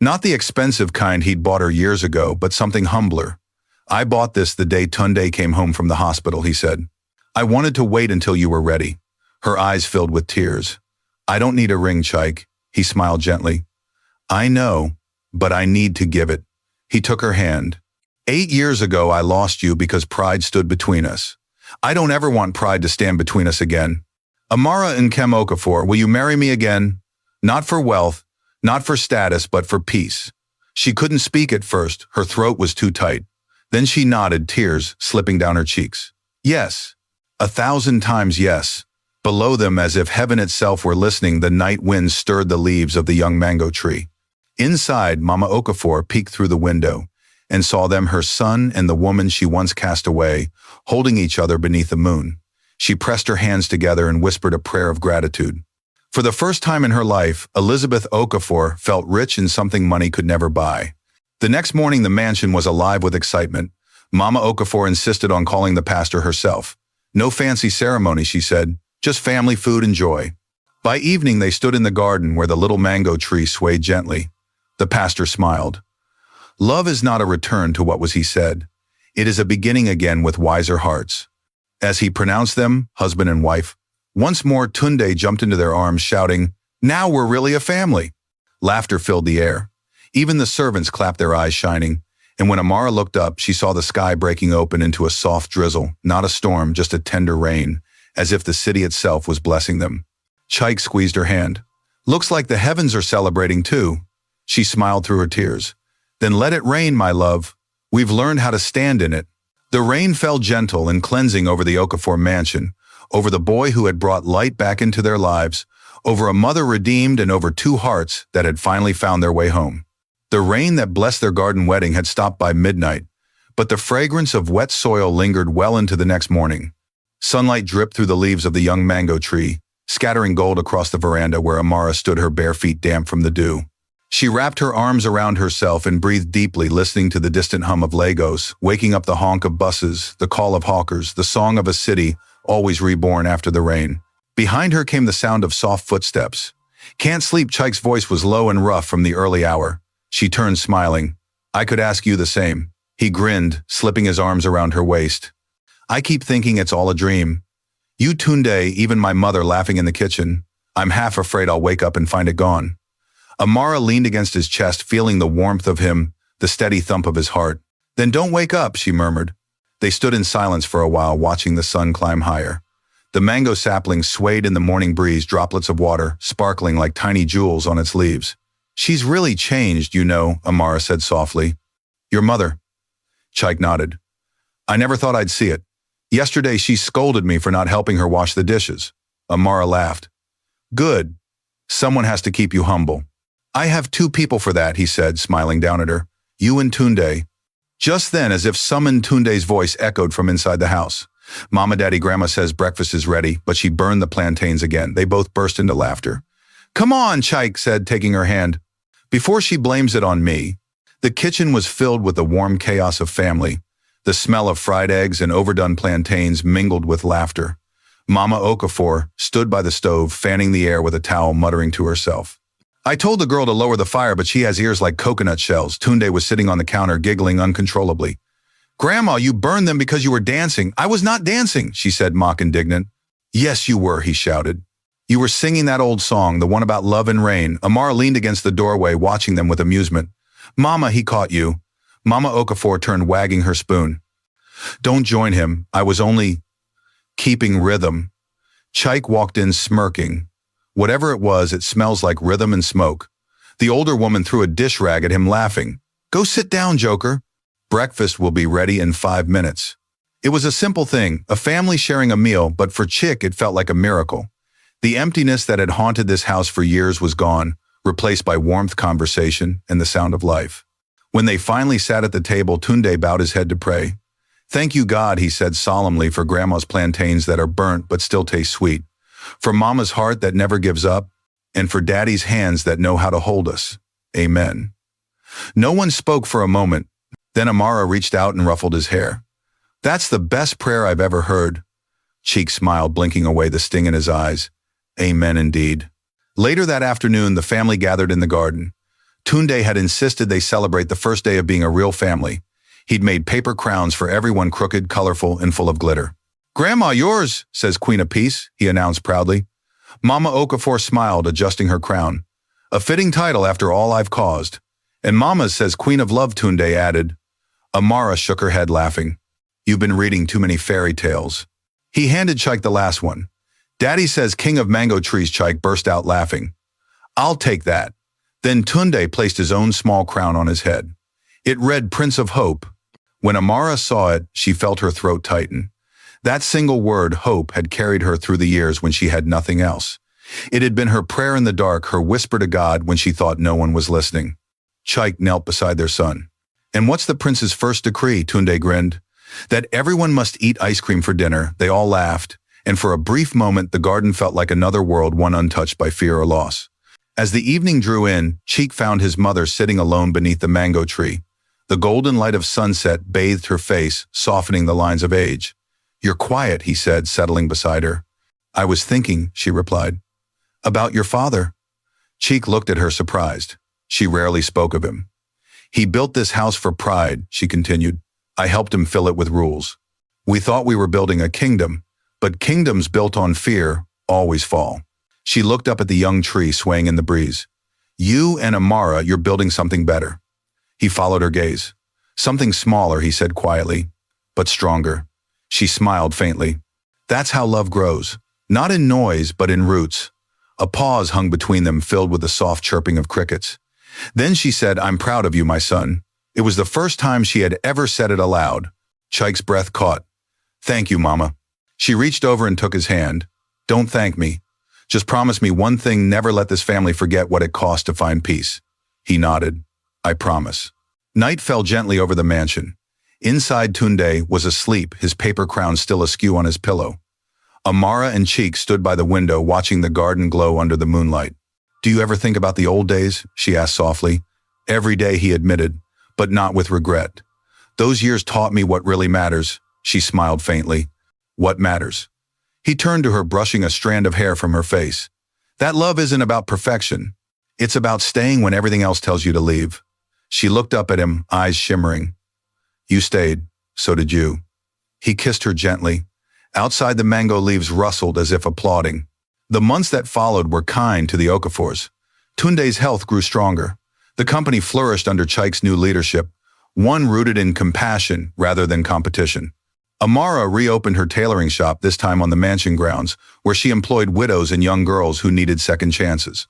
Not the expensive kind he'd bought her years ago, but something humbler. "I bought this the day Tunde came home from the hospital," he said. "I wanted to wait until you were ready." Her eyes filled with tears. "I don't need a ring, Chike." He smiled gently. "I know, but I need to give it." He took her hand. 8 years ago, I lost you because pride stood between us. I don't ever want pride to stand between us again. Amara and Chike Okafor, will you marry me again? Not for wealth, not for status, but for peace. She couldn't speak at first, her throat was too tight. Then she nodded, tears slipping down her cheeks. Yes, 1,000 times yes. Below them, as if heaven itself were listening, the night wind stirred the leaves of the young mango tree. Inside, Mama Okafor peeked through the window and saw them, her son and the woman she once cast away, holding each other beneath the moon. She pressed her hands together and whispered a prayer of gratitude. For the first time in her life, Elizabeth Okafor felt rich in something money could never buy. The next morning, the mansion was alive with excitement. Mama Okafor insisted on calling the pastor herself. No fancy ceremony, she said, just family food and joy. By evening, they stood in the garden where the little mango tree swayed gently. The pastor smiled. Love is not a return to what was, he said. It is a beginning again with wiser hearts. As he pronounced them, husband and wife, once more Tunde jumped into their arms, shouting, "Now we're really a family." Laughter filled the air. Even the servants clapped, their eyes shining. And when Amara looked up, she saw the sky breaking open into a soft drizzle, not a storm, just a tender rain, as if the city itself was blessing them. Chike squeezed her hand. "Looks like the heavens are celebrating too." She smiled through her tears. "Then let it rain, my love. We've learned how to stand in it." The rain fell gentle and cleansing over the Okafor mansion, over the boy who had brought light back into their lives, over a mother redeemed, and over two hearts that had finally found their way home. The rain that blessed their garden wedding had stopped by midnight, but the fragrance of wet soil lingered well into the next morning. Sunlight dripped through the leaves of the young mango tree, scattering gold across the veranda where Amara stood, her bare feet damp from the dew. She wrapped her arms around herself and breathed deeply, listening to the distant hum of Lagos, waking up the honk of buses, the call of hawkers, the song of a city always reborn after the rain. Behind her came the sound of soft footsteps. "Can't sleep," Chike's voice was low and rough from the early hour. She turned smiling. "I could ask you the same." He grinned, slipping his arms around her waist. "I keep thinking it's all a dream. You, Tunde, even my mother laughing in the kitchen. I'm half afraid I'll wake up and find it gone." Amara leaned against his chest, feeling the warmth of him, the steady thump of his heart. "Then don't wake up," she murmured. They stood in silence for a while, watching the sun climb higher. The mango sapling swayed in the morning breeze, droplets of water sparkling like tiny jewels on its leaves. "She's really changed, you know," Amara said softly. "Your mother?" Chike nodded. "I never thought I'd see it. Yesterday she scolded me for not helping her wash the dishes." Amara laughed. "Good. Someone has to keep you humble." "I have two people for that," he said, smiling down at her. "You and Tunde." Just then, as if summoned, Tunde's voice echoed from inside the house. "Mama, Daddy, Grandma says breakfast is ready," but she burned the plantains again. They both burst into laughter. "Come on," Chike said, taking her hand. "Before she blames it on me." The kitchen was filled with the warm chaos of family. The smell of fried eggs and overdone plantains mingled with laughter. Mama Okafor stood by the stove, fanning the air with a towel, muttering to herself. "I told the girl to lower the fire, but she has ears like coconut shells." Tunde was sitting on the counter, giggling uncontrollably. "Grandma, you burned them because you were dancing." "I was not dancing," she said, mock indignant. "Yes, you were," he shouted. "You were singing that old song, the one about love and rain." Amara leaned against the doorway, watching them with amusement. "Mama, he caught you." Mama Okafor turned, wagging her spoon. "Don't join him. I was only keeping rhythm." Chike walked in, smirking. Whatever it was, it smells like rhythm and smoke. The older woman threw a dish rag at him, laughing. "Go sit down, Joker. Breakfast will be ready in 5 minutes." It was a simple thing, a family sharing a meal, but for Chike it felt like a miracle. The emptiness that had haunted this house for years was gone, replaced by warmth, conversation, and the sound of life. When they finally sat at the table, Tunde bowed his head to pray. "Thank you, God," he said solemnly, "for Grandma's plantains that are burnt but still taste sweet, for Mama's heart that never gives up, and for Daddy's hands that know how to hold us. Amen." No one spoke for a moment. Then Amara reached out and ruffled his hair. "That's the best prayer I've ever heard." Chike smiled, blinking away the sting in his eyes. "Amen indeed." Later that afternoon, the family gathered in the garden. Tunde had insisted they celebrate the first day of being a real family. He'd made paper crowns for everyone, crooked, colorful, and full of glitter. "Grandma, yours," says Queen of Peace, he announced proudly. Mama Okafor smiled, adjusting her crown. "A fitting title after all I've caused." "And Mama's," says Queen of Love, Tunde added. Amara shook her head, laughing. "You've been reading too many fairy tales." He handed Chike the last one. "Daddy says King of Mango Trees," Chike burst out laughing. "I'll take that." Then Tunde placed his own small crown on his head. It read Prince of Hope. When Amara saw it, she felt her throat tighten. That single word, hope, had carried her through the years when she had nothing else. It had been her prayer in the dark, her whisper to God when she thought no one was listening. Chike knelt beside their son. "And what's the prince's first decree?" Tunde grinned. "That everyone must eat ice cream for dinner." They all laughed, and for a brief moment the garden felt like another world, one untouched by fear or loss. As the evening drew in, Chike found his mother sitting alone beneath the mango tree. The golden light of sunset bathed her face, softening the lines of age. "You're quiet," he said, settling beside her. "I was thinking," she replied. "About your father." Chike looked at her, surprised. She rarely spoke of him. "He built this house for pride," she continued. "I helped him fill it with rules. We thought we were building a kingdom, but kingdoms built on fear always fall." She looked up at the young tree swaying in the breeze. "You and Amara, you're building something better." He followed her gaze. "Something smaller," he said quietly, "but stronger." She smiled faintly. "That's how love grows. Not in noise, but in roots." A pause hung between them, filled with the soft chirping of crickets. Then she said, "I'm proud of you, my son." It was the first time she had ever said it aloud. Chike's breath caught. "Thank you, Mama." She reached over and took his hand. "Don't thank me. Just promise me one thing: never let this family forget what it cost to find peace." He nodded. "I promise." Night fell gently over the mansion. Inside, Tunde was asleep, his paper crown still askew on his pillow. Amara and Chike stood by the window, watching the garden glow under the moonlight. "Do you ever think about the old days?" she asked softly. "Every day," he admitted, but not with regret. "Those years taught me what really matters." She smiled faintly. "What matters?" He turned to her, brushing a strand of hair from her face. That love isn't about perfection. It's about staying when everything else tells you to leave. She looked up at him, eyes shimmering. You stayed, so did you. He kissed her gently. Outside, the mango leaves rustled as if applauding. The months that followed were kind to the Okafors. Tunde's health grew stronger. The company flourished under Chike's new leadership, one rooted in compassion rather than competition. Amara reopened her tailoring shop, this time on the mansion grounds, where she employed widows and young girls who needed second chances.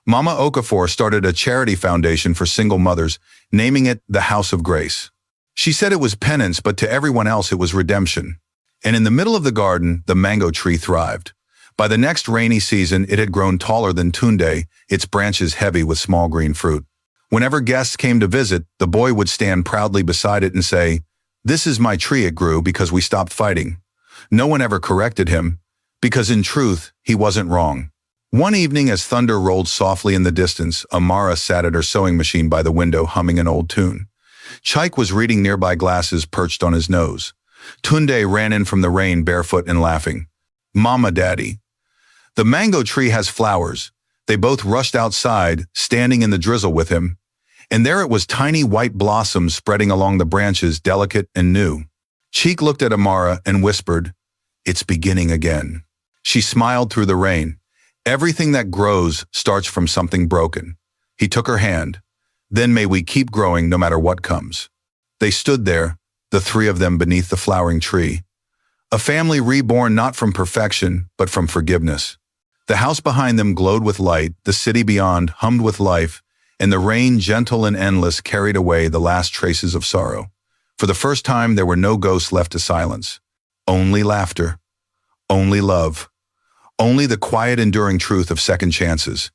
Mama Okafor started a charity foundation for single mothers, naming it the House of Grace. She said it was penance, but to everyone else it was redemption. And in the middle of the garden, the mango tree thrived. By the next rainy season, it had grown taller than Tunde, its branches heavy with small green fruit. Whenever guests came to visit, the boy would stand proudly beside it and say, "This is my tree, it grew because we stopped fighting." No one ever corrected him, because in truth, he wasn't wrong. One evening, as thunder rolled softly in the distance, Amara sat at her sewing machine by the window, humming an old tune. Chike was reading nearby, glasses perched on his nose. Tunde ran in from the rain, barefoot and laughing. "Mama, Daddy, the mango tree has flowers." They both rushed outside, standing in the drizzle with him. And there it was, tiny white blossoms spreading along the branches, delicate and new. Chike looked at Amara and whispered, "It's beginning again." She smiled through the rain. Everything that grows starts from something broken. He took her hand. Then may we keep growing no matter what comes. They stood there, the three of them beneath the flowering tree. A family reborn not from perfection, but from forgiveness. The house behind them glowed with light, the city beyond hummed with life, and the rain, gentle and endless, carried away the last traces of sorrow. For the first time, there were no ghosts left to silence. Only laughter. Only love. Only the quiet, enduring truth of second chances.